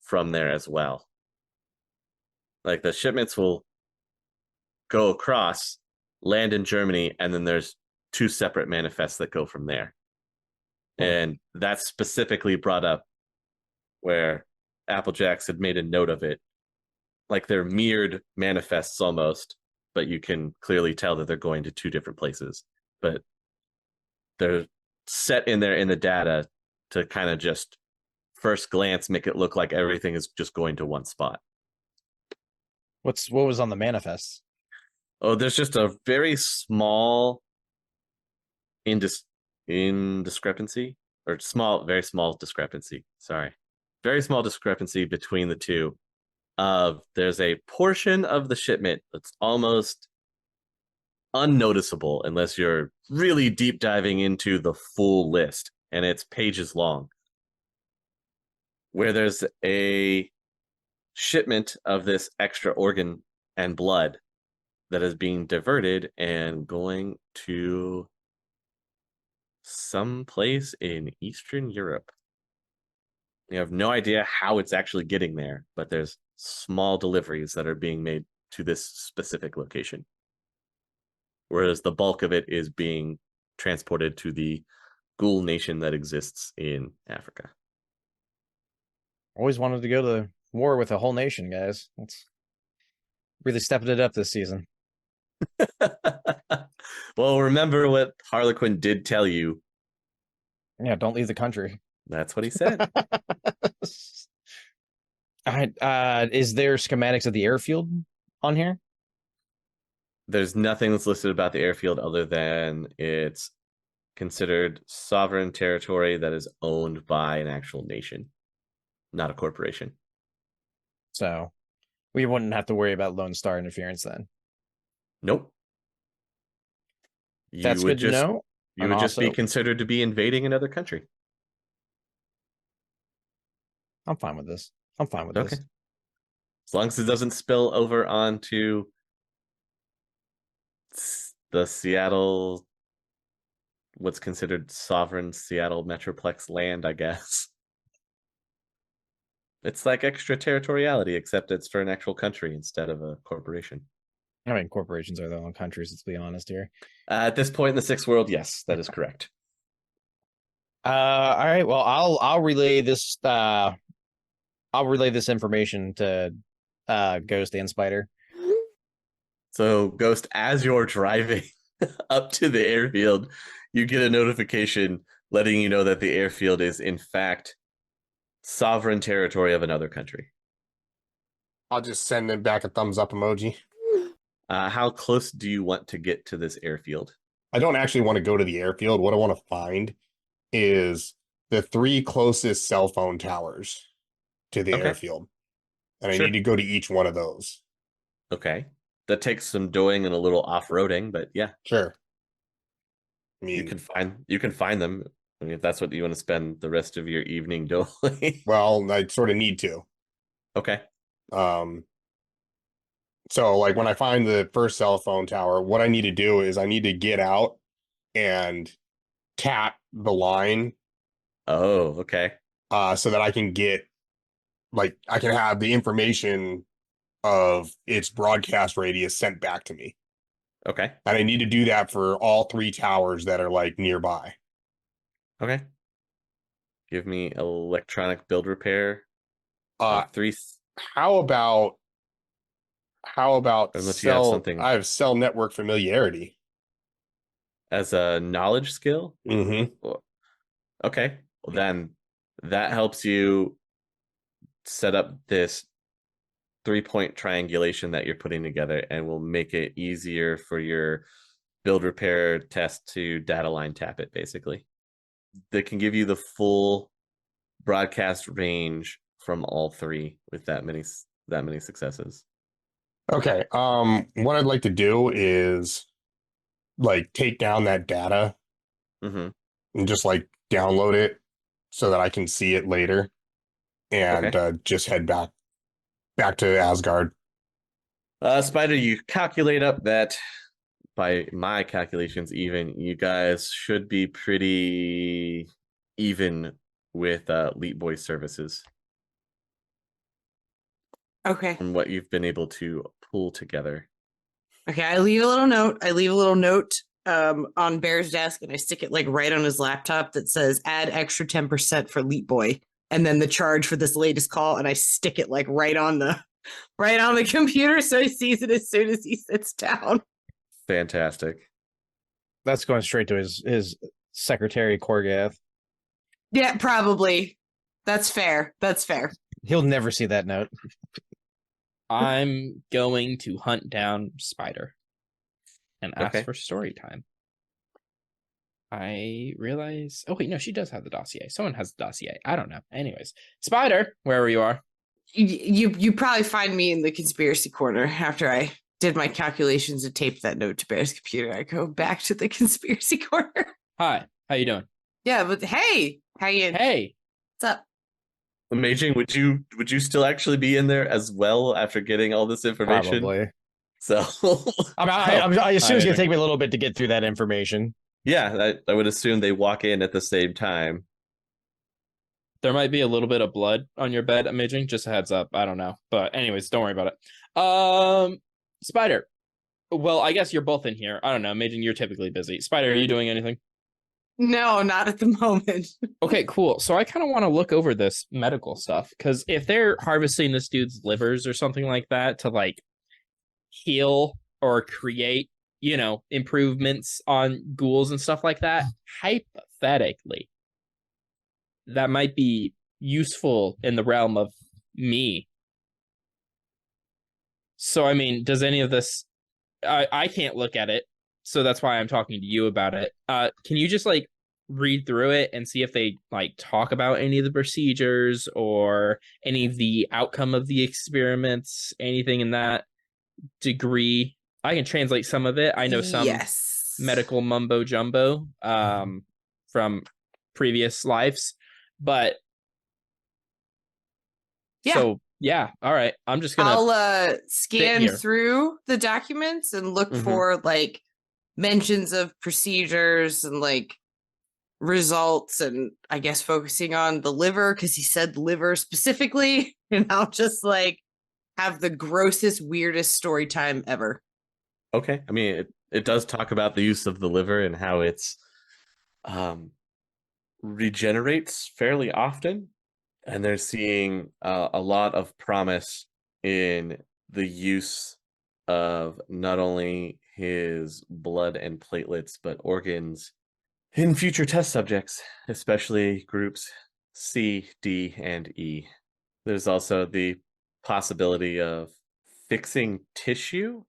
Speaker 1: from there as well. Like the shipments will go across, land in Germany, and then there's 2 separate manifests that go from there. And that's specifically brought up where Applejacks had made a note of it. Like they're mirrored manifests almost, but you can clearly tell that they're going to 2 different places. But they're set in there in the data to kind of just first glance make it look like everything is just going to one spot.
Speaker 3: What was on the manifest?
Speaker 1: Oh, there's just a very small indiscrepancy, or very small discrepancy. Sorry. Very small discrepancy between the two. There's a portion of the shipment that's almost unnoticeable unless you're really deep diving into the full list, and it's pages long, where there's a shipment of this extra organ and blood that is being diverted and going to someplace in Eastern Europe. You have no idea how it's actually getting there, but there's small deliveries that are being made to this specific location. Whereas the bulk of it is being transported to the ghoul nation that exists in Africa.
Speaker 3: Always wanted to go to war with a whole nation, guys. That's really stepping it up this season.
Speaker 1: Well, remember what Harlequin did tell you.
Speaker 3: Yeah, don't leave the country.
Speaker 1: That's what he said.
Speaker 3: All right. Is there schematics of the airfield on here?
Speaker 1: There's nothing that's listed about the airfield other than it's considered sovereign territory that is owned by an actual nation, not a corporation.
Speaker 3: So we wouldn't have to worry about Lone Star interference then.
Speaker 1: Nope.
Speaker 3: That's good to know.
Speaker 1: You
Speaker 3: And
Speaker 1: would just be
Speaker 3: also-
Speaker 1: considered to be invading another country.
Speaker 3: I'm fine with this. I'm fine with
Speaker 1: Okay.
Speaker 3: this.
Speaker 1: As long as it doesn't spill over onto the Seattle, what's considered sovereign Seattle Metroplex land, I guess. It's like extraterritoriality, except it's for an actual country instead of a corporation.
Speaker 3: I mean, corporations are their own countries, let's be honest here.
Speaker 1: At this point in the sixth world, yes, that is correct.
Speaker 3: All right. Well, I'll relay this information to Ghost and Spider.
Speaker 1: So, Ghost, as you're driving up to the airfield, you get a notification letting you know that the airfield is, in fact, sovereign territory of another country.
Speaker 2: I'll just send them back a thumbs up emoji.
Speaker 1: How close do you want to get to this airfield?
Speaker 2: I don't actually want to go to the airfield. What I want to find is the 3 closest cell phone towers to the
Speaker 1: Okay.
Speaker 2: airfield. And
Speaker 1: Sure.
Speaker 2: I need to go to each one of those.
Speaker 1: Okay. That takes some doing and a little off-roading, but yeah,
Speaker 2: Sure. I mean,
Speaker 1: you can find them. I mean, if that's what you want to spend the rest of your evening doing.
Speaker 2: well, I sort of need to.
Speaker 1: Okay.
Speaker 2: So like when I find the first cell phone tower, what I need to do is I need to get out and tap the line
Speaker 1: Oh, okay.
Speaker 2: so that I can get I can have the information of its broadcast radius sent back to me.
Speaker 1: Okay.
Speaker 2: And I need to do that for all 3 towers that are like nearby.
Speaker 1: Okay. Give me electronic build repair.
Speaker 2: Uh
Speaker 1: 3.
Speaker 2: how about
Speaker 1: Unless you have something-
Speaker 2: I have cell network familiarity.
Speaker 1: As a knowledge skill?
Speaker 2: Mm-hmm.
Speaker 1: Okay. Well, then that helps you set up this 3-point triangulation that you're putting together and will make it easier for your build repair test to data line tap it, basically. They can give you the full broadcast range from all 3 with that many successes.
Speaker 2: Okay. What I'd like to do is take down that data
Speaker 1: Mm-hmm.
Speaker 2: and just download it so that I can see it later and just head back to Asgard.
Speaker 1: Spider, you calculate up that, by my calculations, even you guys should be pretty even with Leap Boy services
Speaker 4: Okay.
Speaker 1: from what you've been able to pull together.
Speaker 4: Okay, I leave a little note on Bear's desk, and I stick it right on his laptop that says add extra 10% for Leap Boy, and then the charge for this latest call, and I stick it right on the computer so he sees it as soon as he sits down.
Speaker 1: Fantastic.
Speaker 3: That's going straight to his secretary, Korgath.
Speaker 4: Yeah, probably. That's fair.
Speaker 3: He'll never see that note.
Speaker 6: I'm going to hunt down Spider and ask
Speaker 1: Okay.
Speaker 6: for story time. I realize. Oh wait, no, she does have the dossier. Someone has the dossier. I don't know. Anyways, Spider, wherever you are.
Speaker 4: You probably find me in the conspiracy corner after I did my calculations and taped that note to Bear's computer. I go back to the conspiracy corner.
Speaker 6: Hi, how you doing?
Speaker 4: Yeah, but hey, how you?
Speaker 6: Hey,
Speaker 4: What's up?
Speaker 1: Amaging, would you still actually be in there as well after getting all this information?
Speaker 3: Probably.
Speaker 1: So
Speaker 3: I assume it's
Speaker 6: Hi.
Speaker 3: gonna take me a little bit to get through that information.
Speaker 1: Yeah, I would assume they walk in at the same time.
Speaker 6: There might be a little bit of blood on your bed, Amaging. Just a heads up. I don't know. But anyways, don't worry about it. Spider. Well, I guess you're both in here. I don't know. Amaging, you're typically busy. Spider, are you doing anything?
Speaker 4: No, not at the moment.
Speaker 6: Okay, cool. So I kind of want to look over this medical stuff because if they're harvesting this dude's livers or something like that to like heal or create, improvements on ghouls and stuff like that, hypothetically, that might be useful in the realm of me. So, I mean, does any of this... I can't look at it, so that's why I'm talking to you about it. Can you just, like, read through it and see if they, like, talk about any of the procedures or any of the outcome of the experiments, anything in that degree? I can translate some of it. I know some medical mumbo jumbo from previous lives, but
Speaker 4: yeah.
Speaker 6: So yeah, all right. I'm just gonna.
Speaker 4: I'll scan through the documents and look for like mentions of procedures and like results, and I guess focusing on the liver because he said liver specifically, and I'll just like have the grossest, weirdest story time ever.
Speaker 1: Okay, I mean it does talk about the use of the liver and how it's regenerates fairly often, and they're seeing a lot of promise in the use of not only his blood and platelets but organs in future test subjects, especially groups C, D, and E. There's also the possibility of fixing tissue.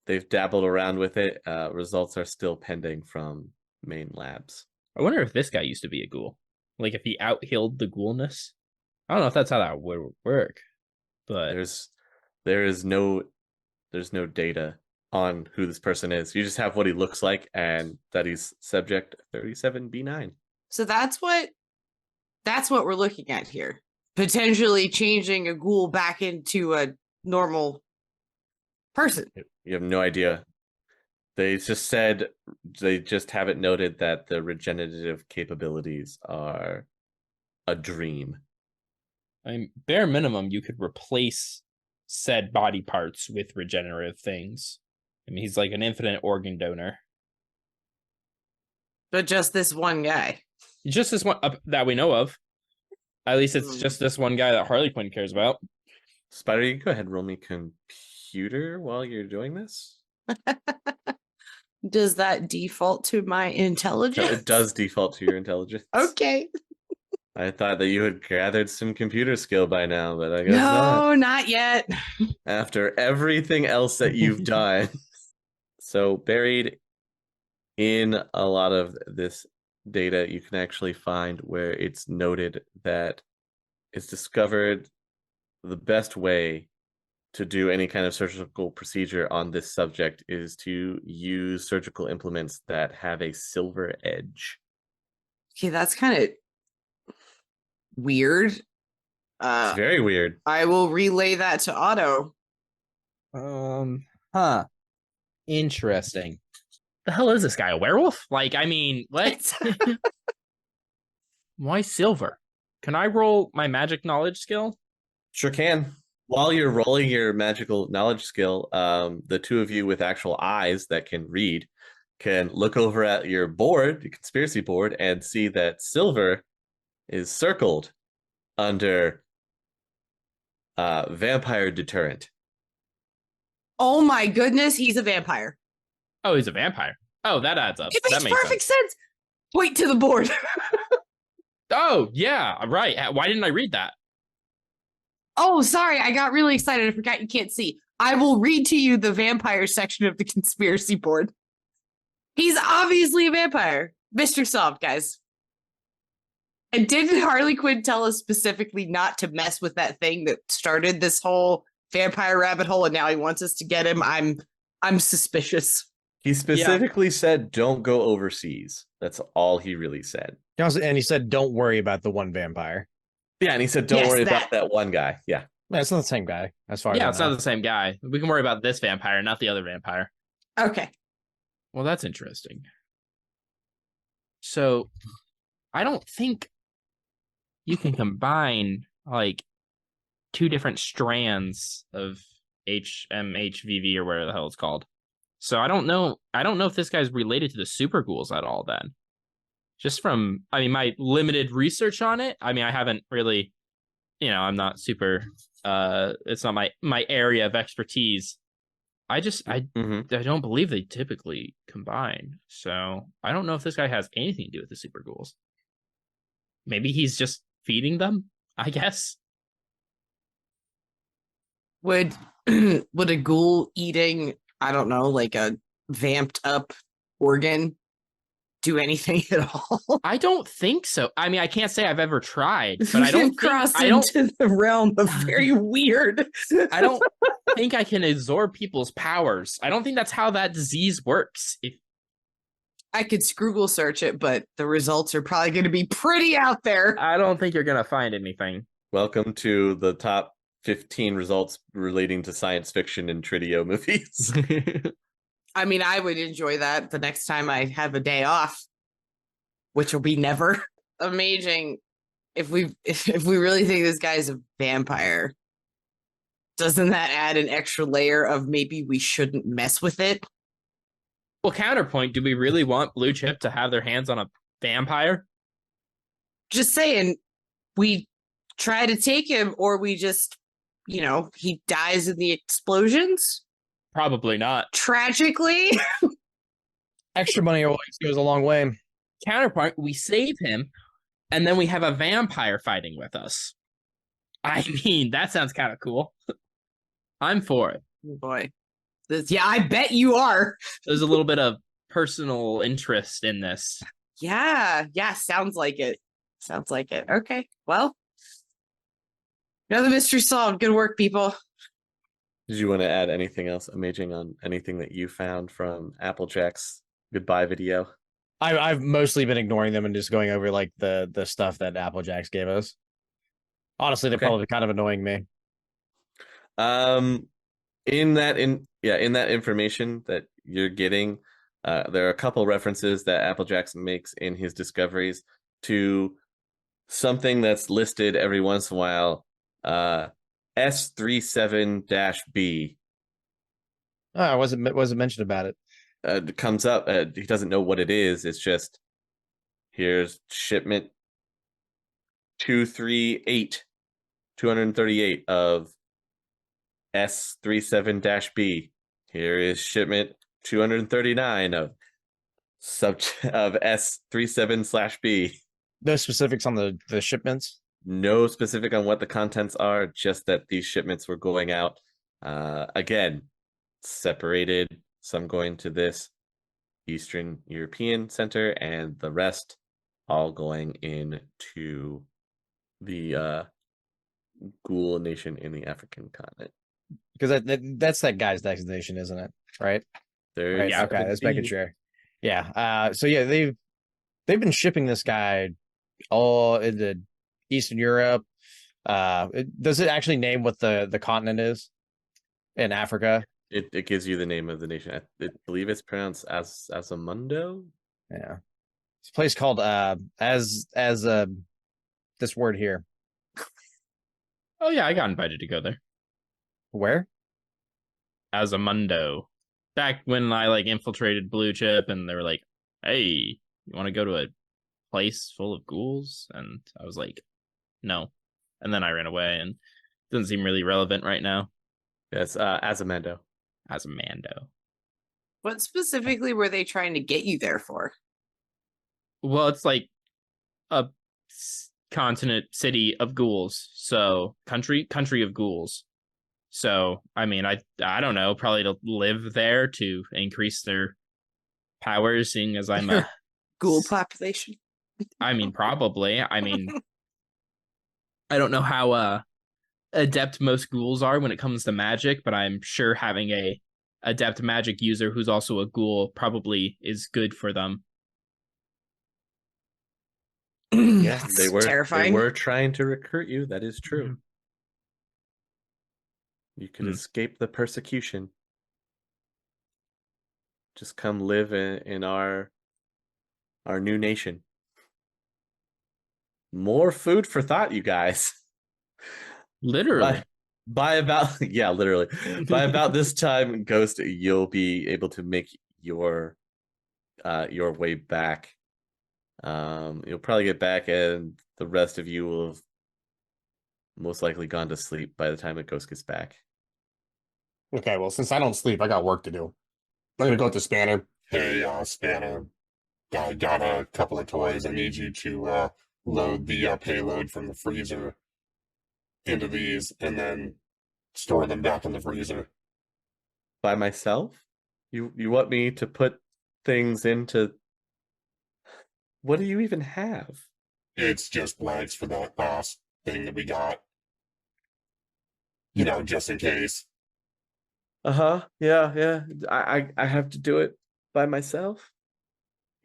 Speaker 1: They've dabbled around with it. Results are still pending from main labs.
Speaker 6: I wonder if this guy used to be a ghoul. Like if he out-healed the ghoulness. I don't know if that's how that would work. But
Speaker 1: there's no data on who this person is. You just have what he looks like and that he's subject 37B9.
Speaker 4: So that's what we're looking at here. Potentially changing a ghoul back into a normal person.
Speaker 1: You have no idea. They just haven't noted that the regenerative capabilities are a dream.
Speaker 6: I mean, bare minimum, you could replace said body parts with regenerative things. I mean, he's like an infinite organ donor.
Speaker 4: But just this one guy.
Speaker 6: Just this one that we know of. At least it's just this one guy that Harley Quinn cares about.
Speaker 1: Spider, you go ahead and roll me computer while you're doing this.
Speaker 4: Does that default to my intelligence?
Speaker 1: No, it does default to your intelligence.
Speaker 4: Okay.
Speaker 1: I thought that you had gathered some computer skill by now, but I guess
Speaker 4: no, not yet.
Speaker 1: After everything else that you've done. So buried in a lot of this data, you can actually find where it's noted that it's discovered the best way to do any kind of surgical procedure on this subject is to use surgical implements that have a silver edge.
Speaker 4: Okay, that's kind of weird.
Speaker 1: It's very weird.
Speaker 4: I will relay that to Otto.
Speaker 6: Interesting. The hell is this guy? A werewolf? Like, I mean, what? Why silver? Can I roll my magic knowledge skill?
Speaker 1: Sure can. While you're rolling your magical knowledge skill, the two of you with actual eyes that can read can look over at your board, the conspiracy board, and see that silver is circled under vampire deterrent.
Speaker 4: Oh my goodness, he's a vampire.
Speaker 6: Oh, he's a vampire. Oh, that adds up.
Speaker 4: It makes
Speaker 6: that makes
Speaker 4: perfect sense. Point to the board.
Speaker 6: Oh, yeah, right. Why didn't I read that?
Speaker 4: Oh, sorry. I got really excited. I forgot you can't see. I will read to you the vampire section of the conspiracy board. He's obviously a vampire. Mystery solved, guys. And didn't Harley Quinn tell us specifically not to mess with that thing that started this whole vampire rabbit hole, and now he wants us to get him? I'm suspicious.
Speaker 1: He specifically said, don't go overseas. That's all he really said.
Speaker 3: And he said, don't worry about the one vampire.
Speaker 1: Yeah, and he said, don't worry about that one guy. Yeah.
Speaker 3: It's not the same guy, as far as I know.
Speaker 6: It's not the same guy. We can worry about this vampire, not the other vampire.
Speaker 4: Okay.
Speaker 6: Well, that's interesting. So I don't think you can combine like two different strands of HMHVV or whatever the hell it's called. So I don't know if this guy's related to the super ghouls at all then. Just from my limited research on it. I haven't really, I'm not super it's not my area of expertise. I don't believe they typically combine. So I don't know if this guy has anything to do with the super ghouls. Maybe he's just feeding them, I guess.
Speaker 4: Would a ghoul eating, I don't know, like a vamped up organ do anything at all?
Speaker 6: I don't think so. I can't say I've ever tried, but I don't
Speaker 4: crossed into the realm of very weird.
Speaker 6: I don't think I can absorb people's powers. I don't think that's how that disease works.
Speaker 4: I could Scroogle search it, but the results are probably going to be pretty out there.
Speaker 6: I don't think you're going to find anything.
Speaker 1: Welcome to the top 15 results relating to science fiction and Tridio movies.
Speaker 4: I would enjoy that the next time I have a day off, which will be never. Amazing. If we really think this guy's a vampire, doesn't that add an extra layer of maybe we shouldn't mess with it?
Speaker 6: Well, counterpoint, do we really want Blue Chip to have their hands on a vampire?
Speaker 4: Just saying, we try to take him, or we just, he dies in the explosions?
Speaker 6: Probably not.
Speaker 4: Tragically?
Speaker 3: Extra money always goes a long way.
Speaker 6: Counterpoint, we save him, and then we have a vampire fighting with us. That sounds kind of cool. I'm for it.
Speaker 4: Oh boy. Yeah, I bet you are.
Speaker 6: There's a little bit of personal interest in this.
Speaker 4: Yeah, sounds like it. Okay, well, another mystery solved. Good work, people.
Speaker 1: Did you want to add anything else amazing on anything that you found from Applejack's goodbye video?
Speaker 3: I've mostly been ignoring them and just going over like the stuff that Applejacks gave us. Honestly, they're probably kind of annoying me.
Speaker 1: In that information that you're getting, there are a couple references that Applejacks makes in his discoveries to something that's listed every once in a while, S37-B.
Speaker 3: Oh, I wasn't mentioned about it.
Speaker 1: It comes up. He doesn't know what it is. It's just, here's shipment 238 of S37-B. Here is shipment 239 of S37/B.
Speaker 3: No specifics on the shipments.
Speaker 1: No specific on what the contents are, just that these shipments were going out. Again, separated. Some going to this Eastern European center, and the rest all going into the Ghoul nation in the African continent.
Speaker 3: Because that's that guy's designation, isn't it? Right?
Speaker 1: Right.
Speaker 3: Yeah. Okay, let's making sure. Yeah. So yeah, they've been shipping this guy all into Eastern Europe. Does it actually name what the continent is in Africa?
Speaker 1: It gives you the name of the nation. I believe it's pronounced Asamundo.
Speaker 3: Yeah, it's a place called as this word here.
Speaker 6: Oh yeah, I got invited to go there.
Speaker 3: Where?
Speaker 6: Asamundo. Back when I infiltrated Blue Chip, and they were like, "Hey, you want to go to a place full of ghouls?" And I was like, "No," and then I ran away, and it doesn't seem really relevant right now.
Speaker 1: Yes, Asamando.
Speaker 6: Asamando.
Speaker 4: What specifically were they trying to get you there for?
Speaker 6: Well, it's like a continent, city of ghouls. So country of ghouls. So I don't know, probably to live there to increase their powers, seeing as I'm a
Speaker 4: ghoul population.
Speaker 6: Probably. I don't know how adept most ghouls are when it comes to magic, but I'm sure having a adept magic user who's also a ghoul probably is good for them.
Speaker 1: Yeah, they were
Speaker 4: terrifying.
Speaker 1: They were trying to recruit you. That is true. You could escape the persecution. Just come live in our our new nation. More food for thought, you guys.
Speaker 6: Literally.
Speaker 1: By about yeah, literally. By about this time, Ghost, you'll be able to make your way back. You'll probably get back, and the rest of you will have most likely gone to sleep by the time a Ghost gets back.
Speaker 2: Okay, well, since I don't sleep, I got work to do. I'm gonna go with the Spanner.
Speaker 5: Hey, Spanner, I got a couple of toys. I need you to load the payload from the freezer into these and then store them back in the freezer.
Speaker 1: By myself? You want me to put things into... What do you even have?
Speaker 5: It's just blanks for that last thing that we got. You know, just in case.
Speaker 1: Yeah. I have to do it by myself.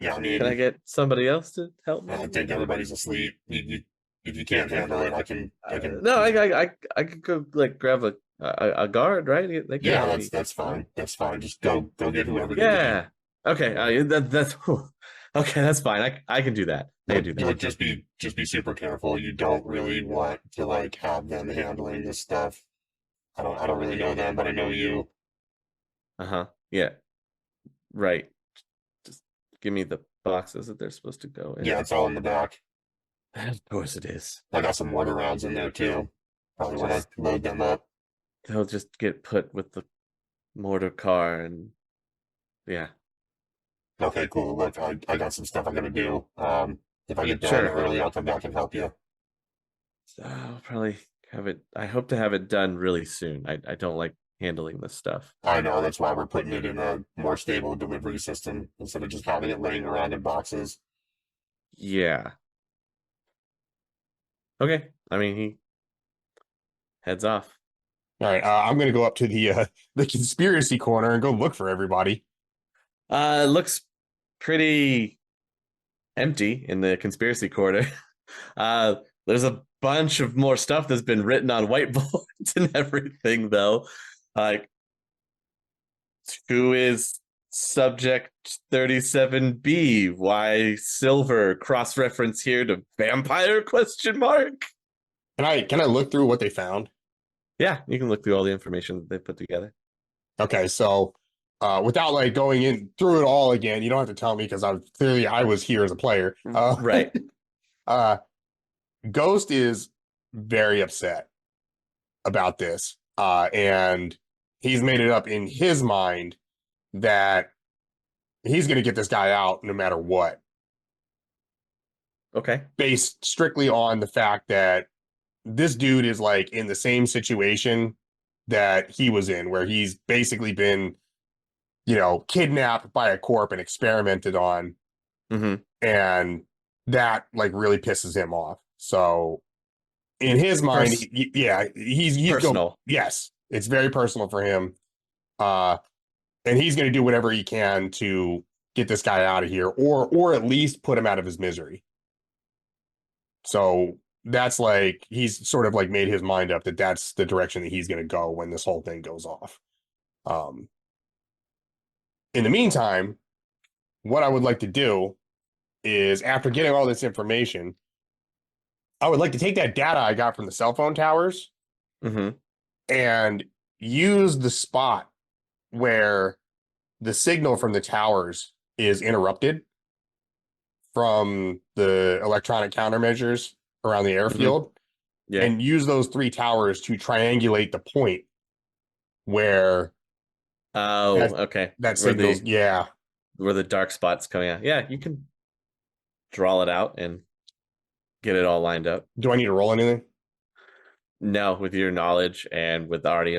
Speaker 5: Yeah, I mean,
Speaker 1: Can I get somebody else to help me?
Speaker 5: I think everybody's asleep. If you can't handle it, I can.
Speaker 1: No, I could go like grab a guard, right? They can
Speaker 5: Yeah,
Speaker 1: help me.
Speaker 5: that's fine. That's fine. Just go get whoever.
Speaker 1: Yeah. Okay. That's okay. That's fine. I can do that. I can do that.
Speaker 5: Just be super careful. You don't really want to like have them handling this stuff. I don't really know them, but I know you.
Speaker 1: Yeah. Right. Just give me the boxes that they're supposed to go in.
Speaker 5: Yeah, it's all in the back.
Speaker 1: Of course it is.
Speaker 5: I got some mortar rounds in there too. Probably want to load them up.
Speaker 1: They'll just get put with the mortar car, and yeah.
Speaker 5: Okay, cool. Look, I got some stuff I gotta do. If I get done early, I'll come back and help you.
Speaker 1: So I'll probably have it. I hope to have it done really soon. I don't like handling this stuff.
Speaker 5: I know, that's why we're putting it in a more stable delivery system instead of just having it laying around in boxes.
Speaker 1: Yeah. Okay. I mean, he heads off.
Speaker 2: All right, I'm gonna go up to the conspiracy corner and go look for everybody.
Speaker 1: It looks pretty empty in the conspiracy corner. There's a bunch of more stuff that's been written on whiteboards and everything, though. Like, who is subject 37B? Why silver? Cross-reference here to vampire ?
Speaker 2: Can I look through what they found?
Speaker 1: Yeah, you can look through all the information that they put together.
Speaker 2: Okay, so without like going in through it all again, you don't have to tell me because I was here as a player.
Speaker 1: Right.
Speaker 2: Ghost is very upset about this, and he's made it up in his mind that he's going to get this guy out no matter what.
Speaker 1: Okay.
Speaker 2: Based strictly on the fact that this dude is like in the same situation that he was in, where he's basically been, kidnapped by a corp and experimented on.
Speaker 1: Mm-hmm.
Speaker 2: And that like really pisses him off. So in his mind, he's
Speaker 1: personal.
Speaker 2: Yes, it's very personal for him. And he's going to do whatever he can to get this guy out of here, or at least put him out of his misery. So that's like, he's sort of like made his mind up that that's the direction that he's going to go when this whole thing goes off. In the meantime, what I would like to do is, after getting all this information, I would like to take that data I got from the cell phone towers and use the spot where the signal from the towers is interrupted from the electronic countermeasures around the airfield, and use those 3 towers to triangulate the point where that signals,
Speaker 1: where the dark spots coming out. Yeah, you can draw it out and get it all lined up.
Speaker 2: Do I need to roll anything?
Speaker 1: No, with your knowledge and with already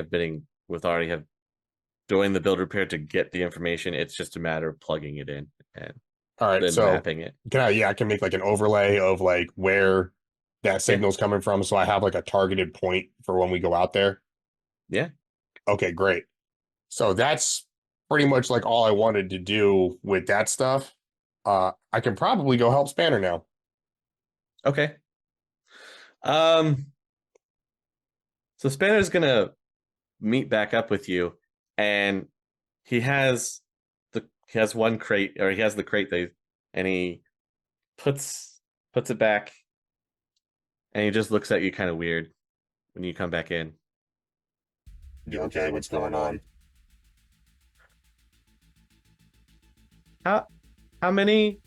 Speaker 1: doing the build repair to get the information, it's just a matter of plugging it in and then mapping it.
Speaker 2: I can make like an overlay of like where that signal's coming from, so I have like a targeted point for when we go out there.
Speaker 1: Yeah.
Speaker 2: Okay, great. So that's pretty much like all I wanted to do with that stuff. I can probably go help Spanner now.
Speaker 1: Okay. So Spanner's gonna meet back up with you, and he has one crate, or he has the crate and he puts it back, and he just looks at you kind of weird when you come back in.
Speaker 5: You okay? What's going on?
Speaker 1: How many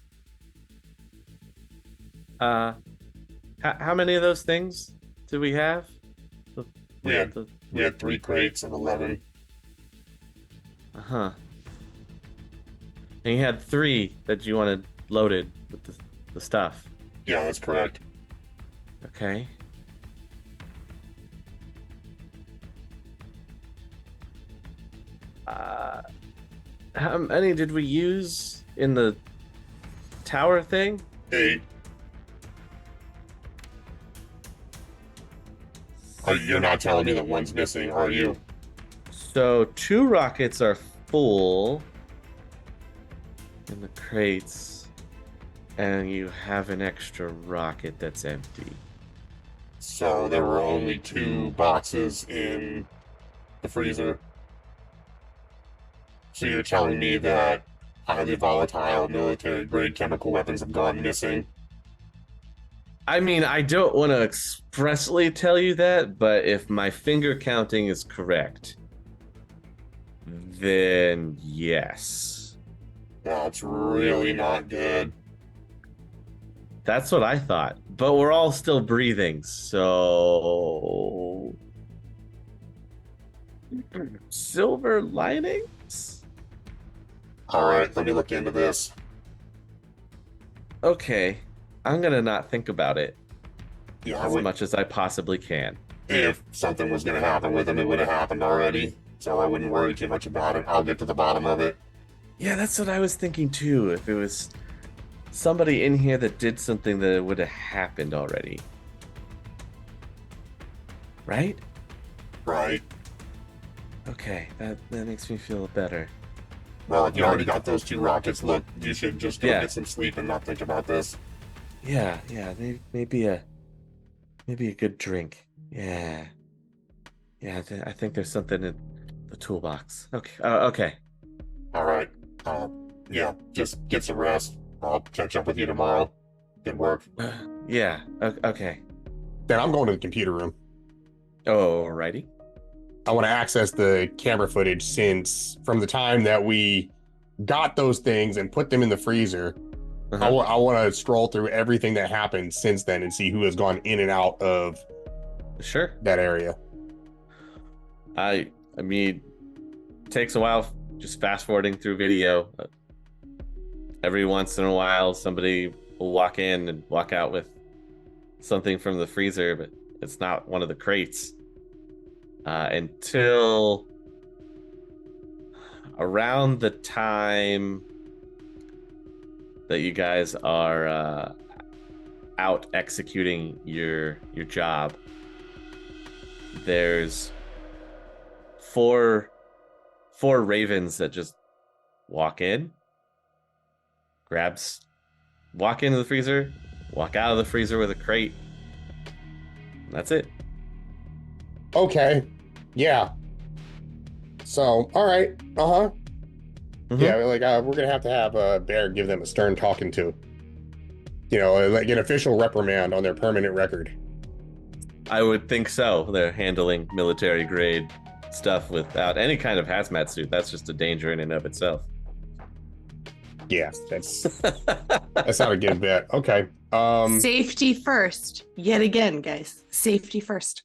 Speaker 1: how many of those things do we have?
Speaker 5: We had 3 crates of 11.
Speaker 1: Uh-huh. And you had 3 that you wanted loaded with the stuff.
Speaker 5: Yeah, that's correct.
Speaker 1: Okay. How many did we use in the tower thing?
Speaker 5: 8. You're not telling me that one's missing, are you?
Speaker 1: So 2 rockets are full in the crates, and you have an extra rocket that's empty.
Speaker 5: So there were only 2 boxes in the freezer. So you're telling me that highly volatile military-grade chemical weapons have gone missing?
Speaker 1: I mean, I don't want to expressly tell you that, but if my finger counting is correct, then yes.
Speaker 5: That's really not good.
Speaker 1: That's what I thought. But we're all still breathing, so... Silver linings?
Speaker 5: Alright, let me look into this.
Speaker 1: Okay. I'm gonna not think about it
Speaker 5: Yeah,
Speaker 1: as much as I possibly can.
Speaker 5: if something was going to happen with him, it would have happened already. So I wouldn't worry too much about it. I'll get to the bottom of it.
Speaker 1: Yeah, that's what I was thinking too. If it was somebody in here that did something that would have happened already. Right?
Speaker 5: Right.
Speaker 1: Okay, that makes me feel better.
Speaker 5: Well, if you already got those 2 rockets, look, you should just go
Speaker 1: Yeah.
Speaker 5: get some sleep and not think about this.
Speaker 1: Yeah, maybe a good drink. Yeah. Yeah, I think there's something in the toolbox. Okay. Okay.
Speaker 5: Alright. Yeah, just get some rest. I'll catch up with you tomorrow. Good work.
Speaker 1: Yeah. Okay.
Speaker 2: Then I'm going to the computer room.
Speaker 1: Alrighty.
Speaker 2: I want to access the camera footage since from the time that we got those things and put them in the freezer.
Speaker 1: Uh-huh.
Speaker 2: I want to scroll through everything that happened since then and see who has gone in and out of
Speaker 1: Sure.
Speaker 2: that area.
Speaker 1: I mean, it takes a while just fast forwarding through video. Every once in a while, somebody will walk in and walk out with something from the freezer, but it's not one of the crates. Until around the time that you guys are out executing your job, there's four ravens that just walk in, walk into the freezer, walk out of the freezer with a crate. And that's it.
Speaker 2: Okay. Yeah. So, all right. Uh-huh.
Speaker 1: Mhm.
Speaker 2: Yeah, like we're gonna have Bear give them a stern talking to. Like an official reprimand on their permanent record.
Speaker 1: I would think so. They're handling military grade stuff without any kind of hazmat suit. That's just a danger in and of itself.
Speaker 2: Yeah, that's not a good bet. Okay.
Speaker 4: Safety first. Yet again, guys. Safety first.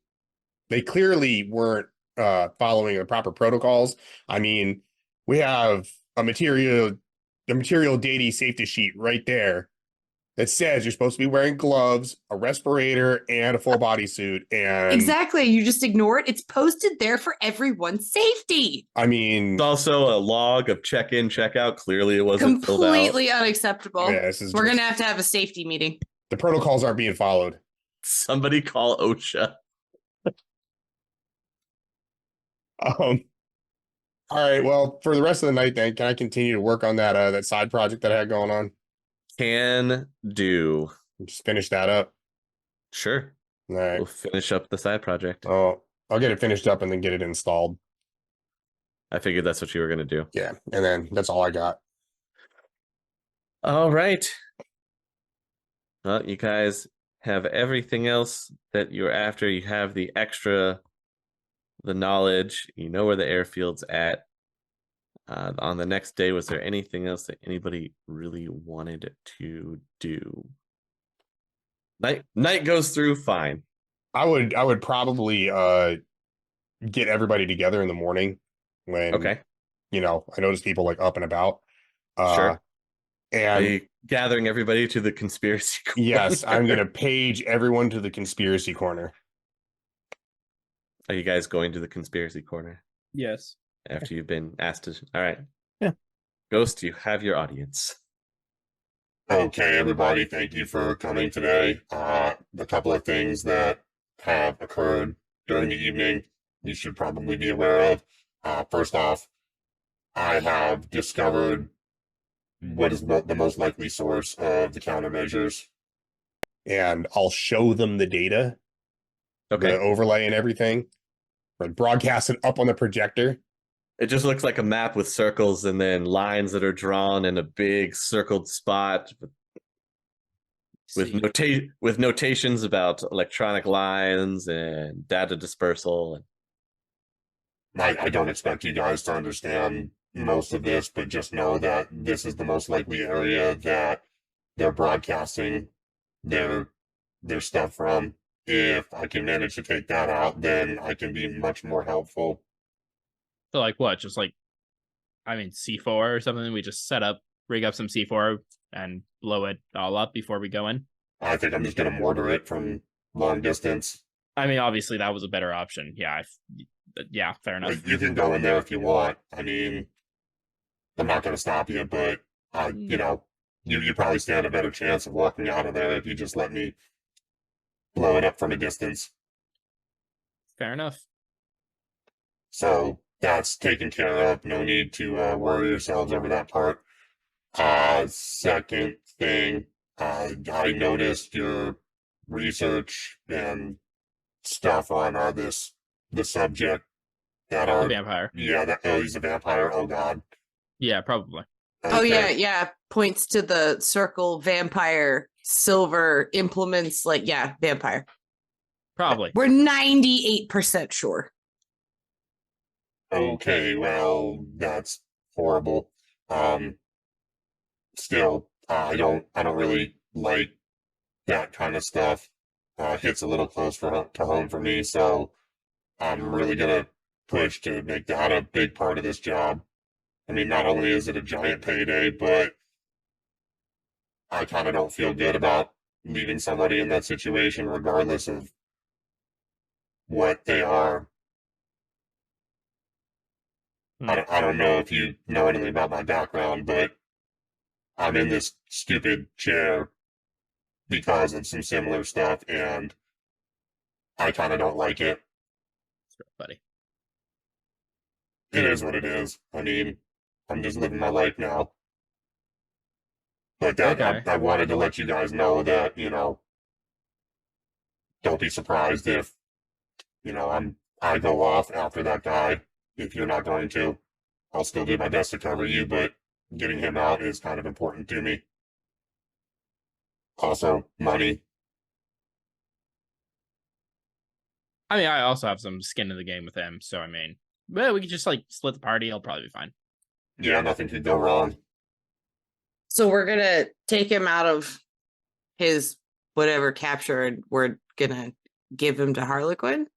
Speaker 2: They clearly weren't following the proper protocols. I mean, we have a material daily safety sheet right there that says you're supposed to be wearing gloves, a respirator, and a full bodysuit. And
Speaker 4: Exactly. You just ignore it. It's posted there for everyone's safety.
Speaker 2: I mean,
Speaker 1: It's also a log of check-in, check-out. Clearly, it wasn't filled out.
Speaker 4: Completely unacceptable.
Speaker 2: yeah, this is
Speaker 4: We're
Speaker 2: just-
Speaker 4: going to have a safety meeting.
Speaker 2: the protocols aren't being followed.
Speaker 1: Somebody call OSHA.
Speaker 2: All right. Well, for the rest of the night, then, can I continue to work on that side project that I had going on?
Speaker 1: Can do.
Speaker 2: Just finish that up.
Speaker 1: Sure.
Speaker 2: All right.
Speaker 1: We'll finish up the side project.
Speaker 2: Oh, I'll get it finished up and then get it installed.
Speaker 1: I figured that's what you were going to do.
Speaker 2: Yeah, and then that's all I got.
Speaker 1: All right. Well, you guys have everything else that you're after. You have the knowledge. You know where the airfield's at. On the next day, was there anything else that anybody really wanted to do? Night goes through fine.
Speaker 2: I would probably get everybody together in the morning when
Speaker 1: Okay,
Speaker 2: I notice people like up and about.
Speaker 1: sure. Are
Speaker 2: And
Speaker 1: you gathering everybody to the conspiracy corner?
Speaker 2: yes, I'm gonna page everyone to the conspiracy corner.
Speaker 1: Are you guys going to the conspiracy corner
Speaker 6: Yes.
Speaker 1: after you've been asked to? All right.
Speaker 3: Yeah.
Speaker 1: Ghost, you have your audience.
Speaker 5: Okay, everybody, thank you for coming today. A couple of things that have occurred during the evening you should probably be aware of. First off, I have discovered what is the most likely source of the countermeasures.
Speaker 2: And I'll show them the data,
Speaker 1: Okay.
Speaker 2: the overlay and everything, and broadcast it up on the projector.
Speaker 1: It just looks like a map with circles and then lines that are drawn in a big circled spot with notations about electronic lines and data dispersal.
Speaker 5: I don't expect you guys to understand most of this, but just know that this is the most likely area that they're broadcasting their stuff from. If I can manage to take that out, then I can be much more helpful.
Speaker 6: So like what? Just like, I mean, C4 or something. We just rig up some C4 and blow it all up before we go in.
Speaker 5: I think I'm just gonna mortar it from long distance.
Speaker 6: I mean, obviously that was a better option. Yeah, yeah, fair enough.
Speaker 5: You can go in there if you want. I mean, I'm not gonna stop you, but you probably stand a better chance of walking out of there if you just let me blow it up from a distance.
Speaker 6: Fair enough.
Speaker 5: So that's taken care of. No need to worry yourselves over that part. Second thing, I noticed your research and stuff on the subject that
Speaker 6: The
Speaker 5: are
Speaker 6: vampire.
Speaker 5: Yeah, he's a vampire. Oh God.
Speaker 6: Yeah, probably.
Speaker 4: Oh
Speaker 5: Okay.
Speaker 4: yeah. Points to the circle vampire silver implements. Like vampire.
Speaker 6: Probably.
Speaker 4: We're 98% sure.
Speaker 5: Okay, well, that's horrible. Still, I don't really like that kind of stuff. Hits a little close to home for me, so I'm really gonna push to make that a big part of this job. I mean, not only is it a giant payday, but I kind of don't feel good about leaving somebody in that situation, regardless of what they are. I don't know if you know anything about my background, but I'm in this stupid chair because of some similar stuff, and I kind of don't like it.
Speaker 6: Buddy.
Speaker 5: It is what it is. I mean, I'm just living my life now. But I wanted to let you guys know that, don't be surprised if, I go off after that guy. If you're not going to, I'll still do my best to cover you, but getting him out is kind of important to me. Also, money.
Speaker 6: I mean, I also have some skin in the game with him, so I mean, well, we could just like split the party. I'll probably be fine.
Speaker 5: Yeah, nothing could go wrong.
Speaker 4: So we're gonna take him out of his whatever capture, and we're gonna give him to Harlequin.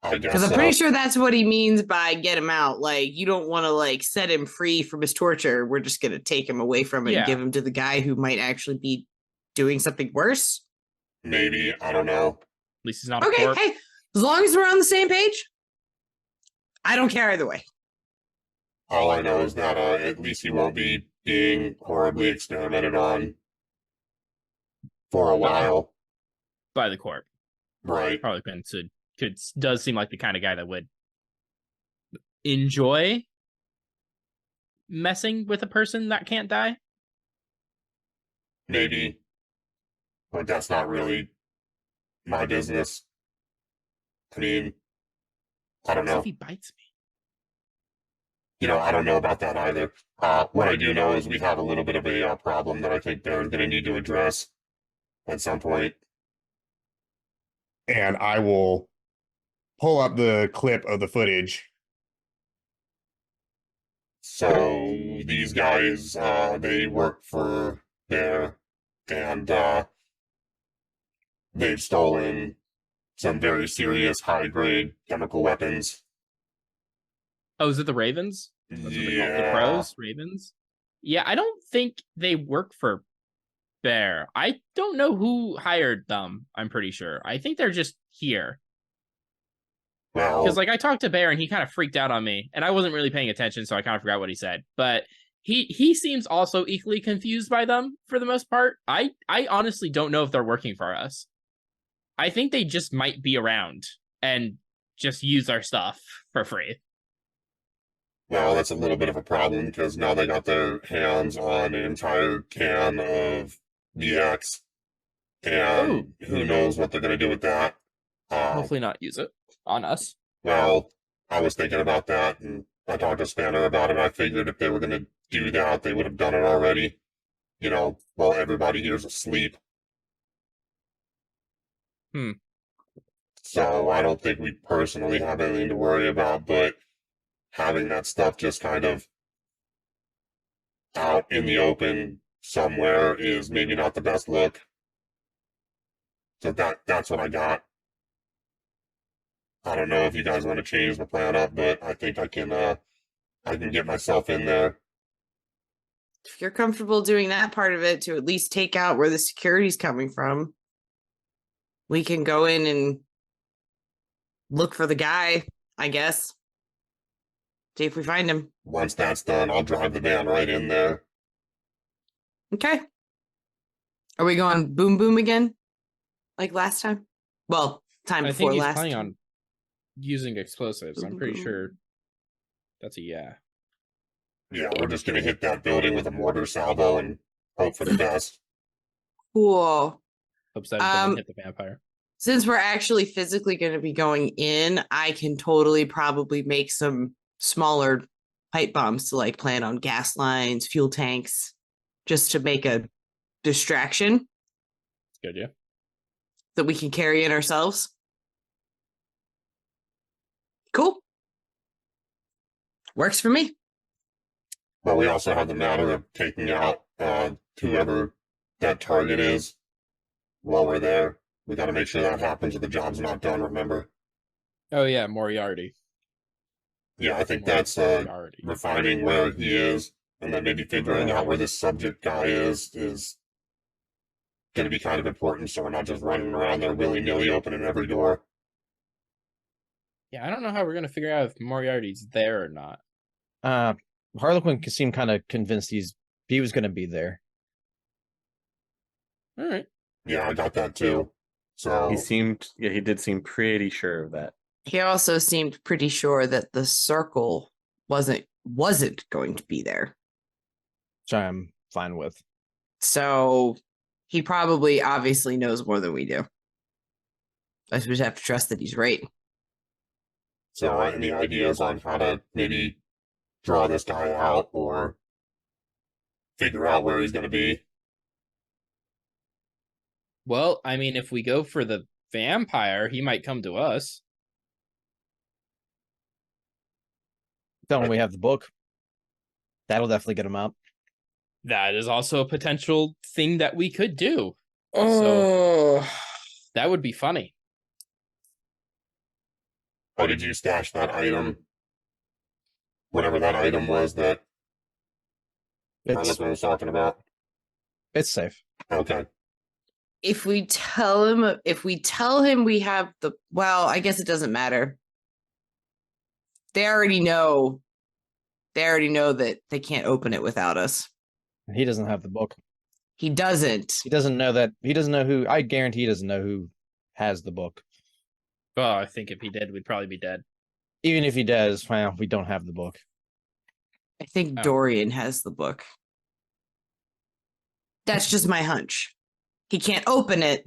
Speaker 5: I guess
Speaker 4: Because I'm pretty sure that's what he means by get him out. Like, you don't want to like set him free from his torture. We're just gonna take him away from it and give him to the guy who might actually be doing something worse.
Speaker 5: Maybe, I don't know.
Speaker 6: At least he's not a
Speaker 4: Okay,
Speaker 6: corp.
Speaker 4: hey, as long as we're on the same page, I don't care either way.
Speaker 5: All I know is that at least he won't be being horribly experimented on for a while.
Speaker 6: By the corp.
Speaker 5: Right.
Speaker 6: Harlequin does seem like the kind of guy that would enjoy messing with a person that can't die.
Speaker 5: Maybe. But that's not really my business. I mean, I don't
Speaker 6: What
Speaker 5: know.
Speaker 6: if he bites me?
Speaker 5: I don't know about that either. What I do know is we have a little bit of a problem that I think they're going to need to address. at some point.
Speaker 2: And I will pull up the clip of the footage.
Speaker 5: So these guys, they work for Bear, and they've stolen some very serious high-grade chemical weapons.
Speaker 6: Oh, is it the Ravens? That's what they're called. The
Speaker 5: Yeah.
Speaker 6: Crows? Ravens? Yeah, I don't think they work for Bear. I don't know who hired them, I'm pretty sure. I think they're just here.
Speaker 5: Well,
Speaker 6: Because, like, I talked to Bear and he kind of freaked out on me, and I wasn't really paying attention, so I kind of forgot what he said. But he seems also equally confused by them for the most part. I honestly don't know if they're working for us. I think they just might be around and just use our stuff for free.
Speaker 5: well, that's a little bit of a problem because now they got their hands on an entire can of VX, and who knows what they're going to do with that.
Speaker 6: Hopefully not use it on us.
Speaker 5: Well, I was thinking about that, and I talked to Spanner about it. I figured if they were going to do that, they would have done it already, while everybody here's asleep. So I don't think we personally have anything to worry about, but having that stuff just kind of out in the open somewhere is maybe not the best look. So that's what I got. I don't know if you guys want to change the plan up, but I think I can get myself in there.
Speaker 4: If you're comfortable doing that part of it to at least take out where the security's coming from, we can go in and look for the guy, I guess. See if we find him.
Speaker 5: Once that's done, I'll drive the van right in there.
Speaker 4: Okay. Are we going boom boom again? Like last time? Well, time
Speaker 6: I
Speaker 4: before
Speaker 6: think he's
Speaker 4: last
Speaker 6: planning
Speaker 4: time.
Speaker 6: on using explosives. I'm pretty
Speaker 4: Boom.
Speaker 6: sure that's a yeah.
Speaker 5: Yeah, we're just gonna hit that building with a mortar salvo and hope for the best.
Speaker 4: Cool.
Speaker 6: Hopes that it doesn't hit the vampire.
Speaker 4: Since we're actually physically going to be going in, I can totally probably make some smaller pipe bombs to like plant on gas lines, fuel tanks, just to make a distraction
Speaker 6: Good, yeah.
Speaker 4: that we can carry in ourselves. Cool. Works for me.
Speaker 5: But we also have the matter of taking out whoever that target is while we're there. We got to make sure that happens or the job's not done, remember?
Speaker 6: Oh yeah, Moriarty.
Speaker 5: Yeah, I think that's
Speaker 6: Moriarty.
Speaker 5: refining where he is, and then maybe figuring out where this subject guy is going to be kind of important, so we're not just running around there willy-nilly opening every door.
Speaker 6: Yeah, I don't know how we're gonna figure out if Moriarty's there or not.
Speaker 3: Harlequin seemed kind of convinced he was going to be there.
Speaker 6: All right.
Speaker 5: Yeah, I got that too. So
Speaker 1: he did seem pretty sure of that.
Speaker 4: He also seemed pretty sure that the circle wasn't going to be there.
Speaker 3: Which I'm fine with.
Speaker 4: So he probably obviously knows more than we do. I just have to trust that he's right.
Speaker 5: So any ideas on how to maybe draw this guy out or figure out where he's going to be?
Speaker 6: Well, I mean, if we go for the vampire, he might come to us.
Speaker 3: Don't we have the book? That'll definitely get him out.
Speaker 6: That is also a potential thing that we could do.
Speaker 4: Oh,
Speaker 6: That would be funny.
Speaker 5: How did you stash that item? Whatever that item was that Harlequin was talking about.
Speaker 3: It's safe.
Speaker 5: Okay.
Speaker 4: if we tell him we have I guess it doesn't matter. They already know that they can't open it without us.
Speaker 3: He doesn't have the book.
Speaker 4: He doesn't.
Speaker 3: He doesn't know who. I guarantee he doesn't know who has the book.
Speaker 6: Oh, I think if he did, we'd probably be dead.
Speaker 3: Even if he does, well, we don't have the book.
Speaker 4: I think
Speaker 6: Oh.
Speaker 4: Dorian has the book. That's just my hunch. He can't open it,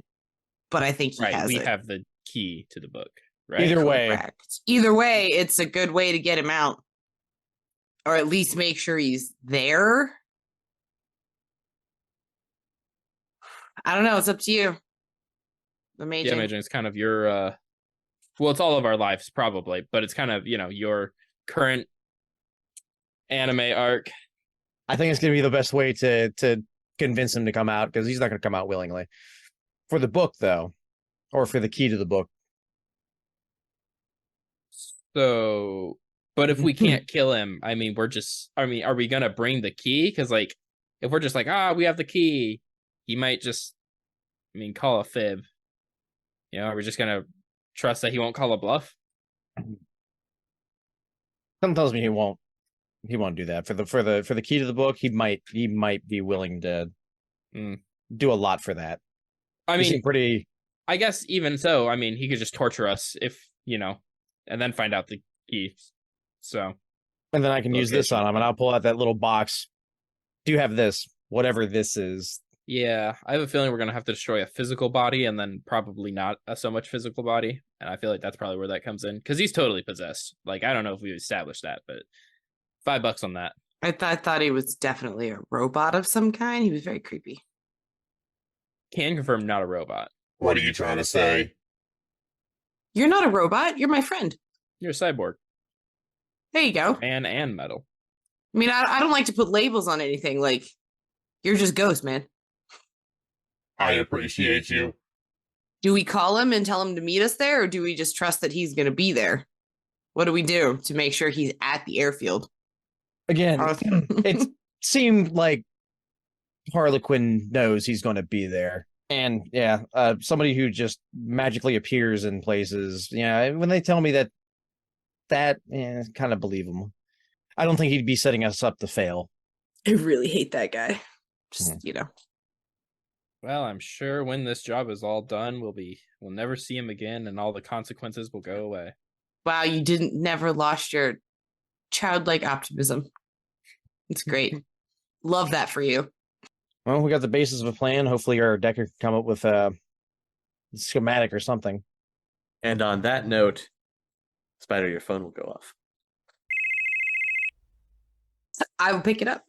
Speaker 4: but I think he
Speaker 6: Right,
Speaker 4: has
Speaker 6: we
Speaker 4: it.
Speaker 6: have the key to the book. Right.
Speaker 3: Either way,
Speaker 4: Correct. Either way, it's a good way to get him out. Or at least make sure he's there. I don't know. It's up to you.
Speaker 6: Yeah,
Speaker 4: Amazing.
Speaker 6: Amaging is kind of your well, it's all of our lives probably, but it's kind of, your current anime arc.
Speaker 3: I think it's gonna be the best way to convince him to come out, because he's not gonna come out willingly. For the book, though, or for the key to the book.
Speaker 6: So, but if we can't kill him, I mean, are we gonna bring the key? Because like, if we're just like, we have the key, he might just, call a fib. Are we just gonna trust that he won't call a bluff?
Speaker 3: Something tells me he won't. He won't do that. For the key to the book, he might be willing to do a lot for that.
Speaker 6: I
Speaker 3: He
Speaker 6: mean,
Speaker 3: seemed pretty.
Speaker 6: I guess even so, he could just torture us if and then find out the key. So,
Speaker 3: And then I can use this
Speaker 6: Location.
Speaker 3: on him, and I'll pull out that little box. Do you have this? Whatever this is.
Speaker 6: yeah, I have a feeling we're gonna have to destroy a physical body, and then probably not so much physical body. And I feel like that's probably where that comes in, because he's totally possessed. Like, I don't know if we established that, but $5 on that.
Speaker 4: I thought he was definitely a robot of some kind. He was very creepy.
Speaker 6: Can confirm, not a robot.
Speaker 5: What are you trying to say?
Speaker 4: You're not a robot. You're my friend.
Speaker 6: You're a cyborg,
Speaker 4: There you go.
Speaker 6: man, and metal.
Speaker 4: I mean, I don't like to put labels on anything. Like, you're just Ghost, man.
Speaker 5: I appreciate you.
Speaker 4: Do we call him and tell him to meet us there, or do we just trust that he's going to be there? What do we do to make sure he's at the airfield?
Speaker 3: Again, it seemed like Harlequin knows he's going to be there. And yeah, somebody who just magically appears in places. Yeah, when they tell me that kind of believe them. I don't think he'd be setting us up to fail.
Speaker 4: I really hate that guy. Just,
Speaker 6: Well, I'm sure when this job is all done, we'll never see him again, and all the consequences will go away.
Speaker 4: Wow, you never lost your childlike optimism. It's great. Love that for you.
Speaker 3: Well, we got the basis of a plan. Hopefully our decker can come up with a schematic or something.
Speaker 1: And on that note, Spider, your phone will go off.
Speaker 4: I will pick it up.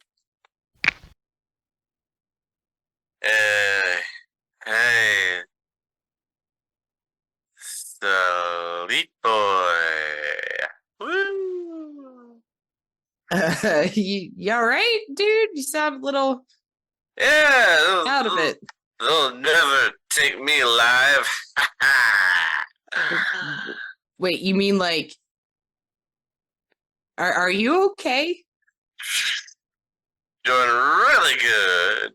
Speaker 8: Hey. Sweet boy. Woo.
Speaker 4: You all right, dude? You sound a little
Speaker 8: Yeah.
Speaker 4: out of it.
Speaker 8: They'll never take me alive.
Speaker 4: Wait, you mean like, are you okay?
Speaker 8: Doing really good.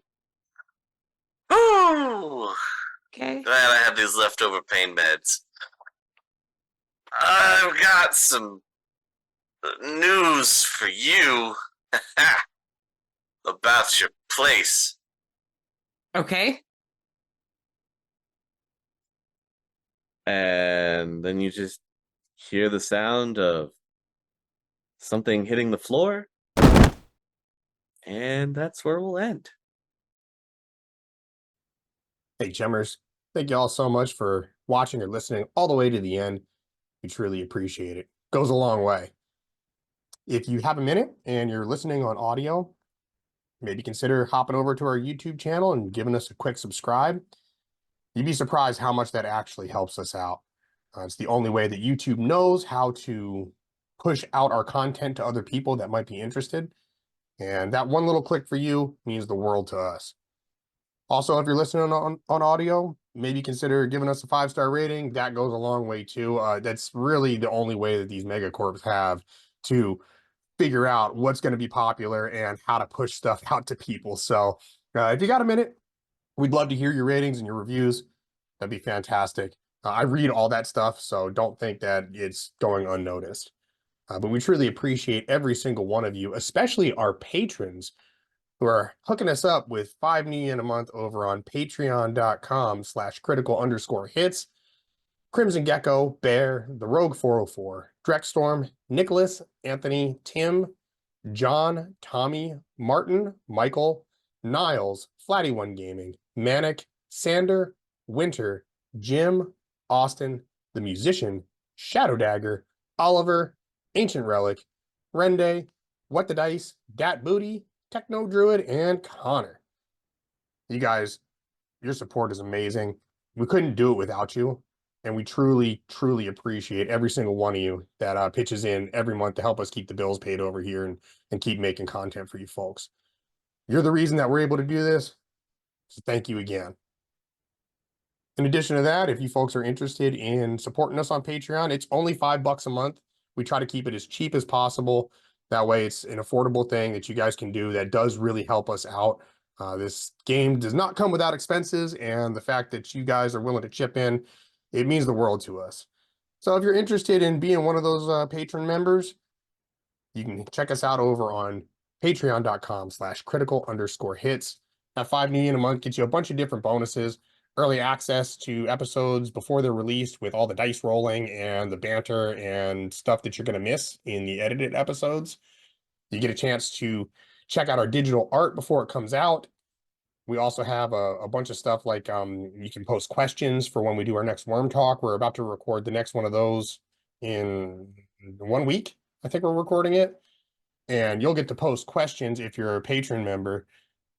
Speaker 8: Ooh.
Speaker 4: Okay.
Speaker 8: Glad I have these leftover pain meds. I've got some news for you about your place.
Speaker 4: Okay.
Speaker 1: And then you just hear the sound of something hitting the floor. And that's where we'll end.
Speaker 2: Hey, chummers, thank you all so much for watching or listening all the way to the end. We truly appreciate it. Goes a long way. If you have a minute and you're listening on audio, maybe consider hopping over to our YouTube channel and giving us a quick subscribe. You'd be surprised how much that actually helps us out. It's the only way that YouTube knows how to push out our content to other people that might be interested. And that one little click for you means the world to us. Also, if you're listening on audio, maybe consider giving us a 5-star rating. That goes a long way too. That's really the only way that these megacorps have to figure out what's going to be popular and how to push stuff out to people. So if you got a minute, we'd love to hear your ratings and your reviews. That'd be fantastic. I read all that stuff, so don't think that it's going unnoticed. But we truly appreciate every single one of you, especially our patrons who are hooking us up with $5 a month over on patreon.com/critical_hits. Crimson Gecko, Bear, The Rogue 404, Drekstorm, Nicholas, Anthony, Tim, John, Tommy, Martin, Michael, Niles, Flatty1 Gaming, Manic, Sander, Winter, Jim, Austin, The Musician, Shadow Dagger, Oliver, Ancient Relic, Rende, What the Dice, Dat Booty, Techno Druid, and Connor. You guys Your support is amazing. We couldn't do it without you. And we truly, truly appreciate every single one of you that pitches in every month to help us keep the bills paid over here and keep making content for you folks. You're the reason that we're able to do this. So thank you again. In addition to that, if you folks are interested in supporting us on Patreon, it's only $5 a month. We try to keep it as cheap as possible. That way it's an affordable thing that you guys can do that does really help us out. This game does not come without expenses, and the fact that you guys are willing to chip in, it means the world to us. So if you're interested in being one of those patron members, you can check us out over on patreon.com/critical_hits. That $5 a month gets you a bunch of different bonuses, early access to episodes before they're released with all the dice rolling and the banter and stuff that you're going to miss in the edited episodes. You get a chance to check out our digital art before it comes out. We also have a bunch of stuff like you can post questions for when we do our next Worm Talk. We're about to record the next one of those in 1 week. I think we're recording it. And you'll get to post questions if you're a patron member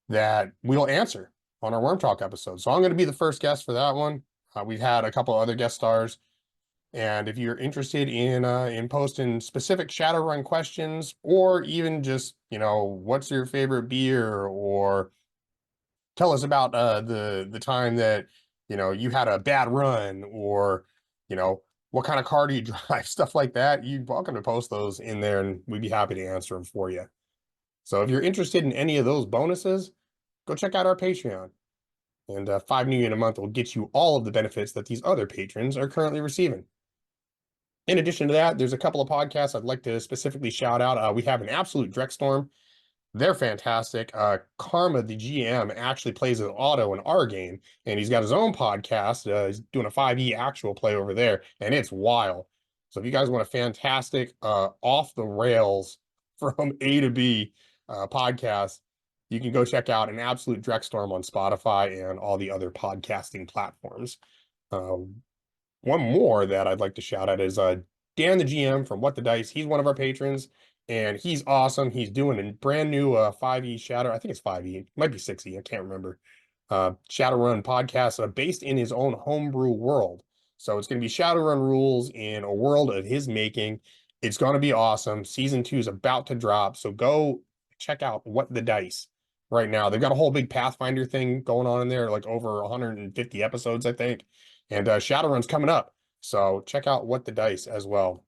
Speaker 2: that we'll answer on our Worm Talk episode. So I'm going to be the first guest for that one. We've had a couple other guest stars. And if you're interested in posting specific Shadowrun questions, or even just, what's your favorite beer, or tell us about the time that, you had a bad run, or, what kind of car do you drive, stuff like that, you're welcome to post those in there and we'd be happy to answer them for you. So if you're interested in any of those bonuses, go check out our Patreon. And $5 a month will get you all of the benefits that these other patrons are currently receiving. In addition to that, there's a couple of podcasts I'd like to specifically shout out. We have an absolute Drekstorm. They're fantastic. Karma, the GM, actually plays with Otto in our game, and he's got his own podcast. He's doing a 5e actual play over there, and it's wild. So if you guys want a fantastic off the rails from A to B podcast, you can go check out an absolute Drekstorm on Spotify and all the other podcasting platforms. One more that I'd like to shout out is Dan the GM from What the Dice. He's one of our patrons, and he's awesome. He's doing a brand new 5e Shadow. I think it's 5e. It might be 6e. I can't remember. Shadowrun podcast based in his own homebrew world. So it's going to be Shadowrun rules in a world of his making. It's going to be awesome. Season 2 is about to drop. So go check out What the Dice right now. They've got a whole big Pathfinder thing going on in there, like over 150 episodes, I think. And Shadowrun's coming up. So check out What the Dice as well.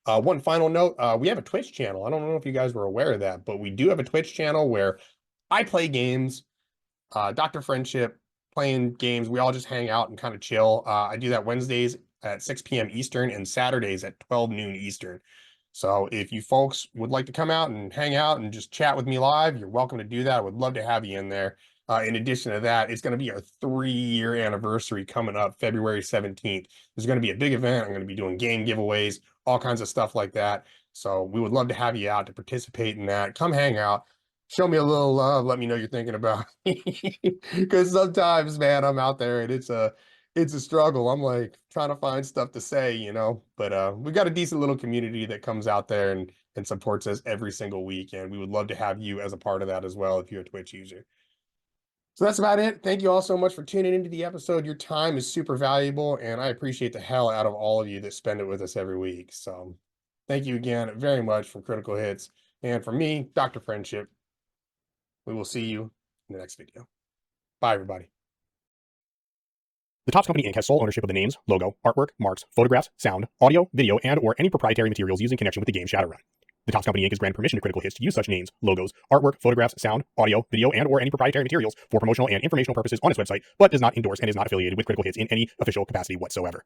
Speaker 2: One final note, we have a Twitch channel. I don't know if you guys were aware of that, but we do have a Twitch channel where I play games, Dr. Friendship, playing games. We all just hang out and kind of chill. I do that Wednesdays at 6 p.m. Eastern and Saturdays at 12 noon Eastern. So if you folks would like to come out and hang out and just chat with me live, you're welcome to do that. I would love to have you in there. In addition to that, it's going to be our 3-year anniversary coming up February 17th. There's going to be a big event. I'm going to be doing game giveaways, all kinds of stuff like that. So we would love to have you out to participate in that. Come hang out. Show me a little love. Let me know you're thinking about me. Because sometimes, man, I'm out there and it's a struggle. I'm like trying to find stuff to say, but we've got a decent little community that comes out there and supports us every single week. And we would love to have you as a part of that as well if you're a Twitch user. So that's about it. Thank you all so much for tuning into the episode. Your time is super valuable, and I appreciate the hell out of all of you that spend it with us every week. So thank you again very much from Critical Hits. And from me, Dr. Friendship, we will see you in the next video. Bye, everybody.
Speaker 9: The Topps Company Inc. has sole ownership of the names, logo, artwork, marks, photographs, sound, audio, video, and/or any proprietary materials used in connection with the game Shadowrun. The Topps Company Inc. is granted permission to Critical Hits to use such names, logos, artwork, photographs, sound, audio, video, and/or any proprietary materials for promotional and informational purposes on its website, but does not endorse and is not affiliated with Critical Hits in any official capacity whatsoever.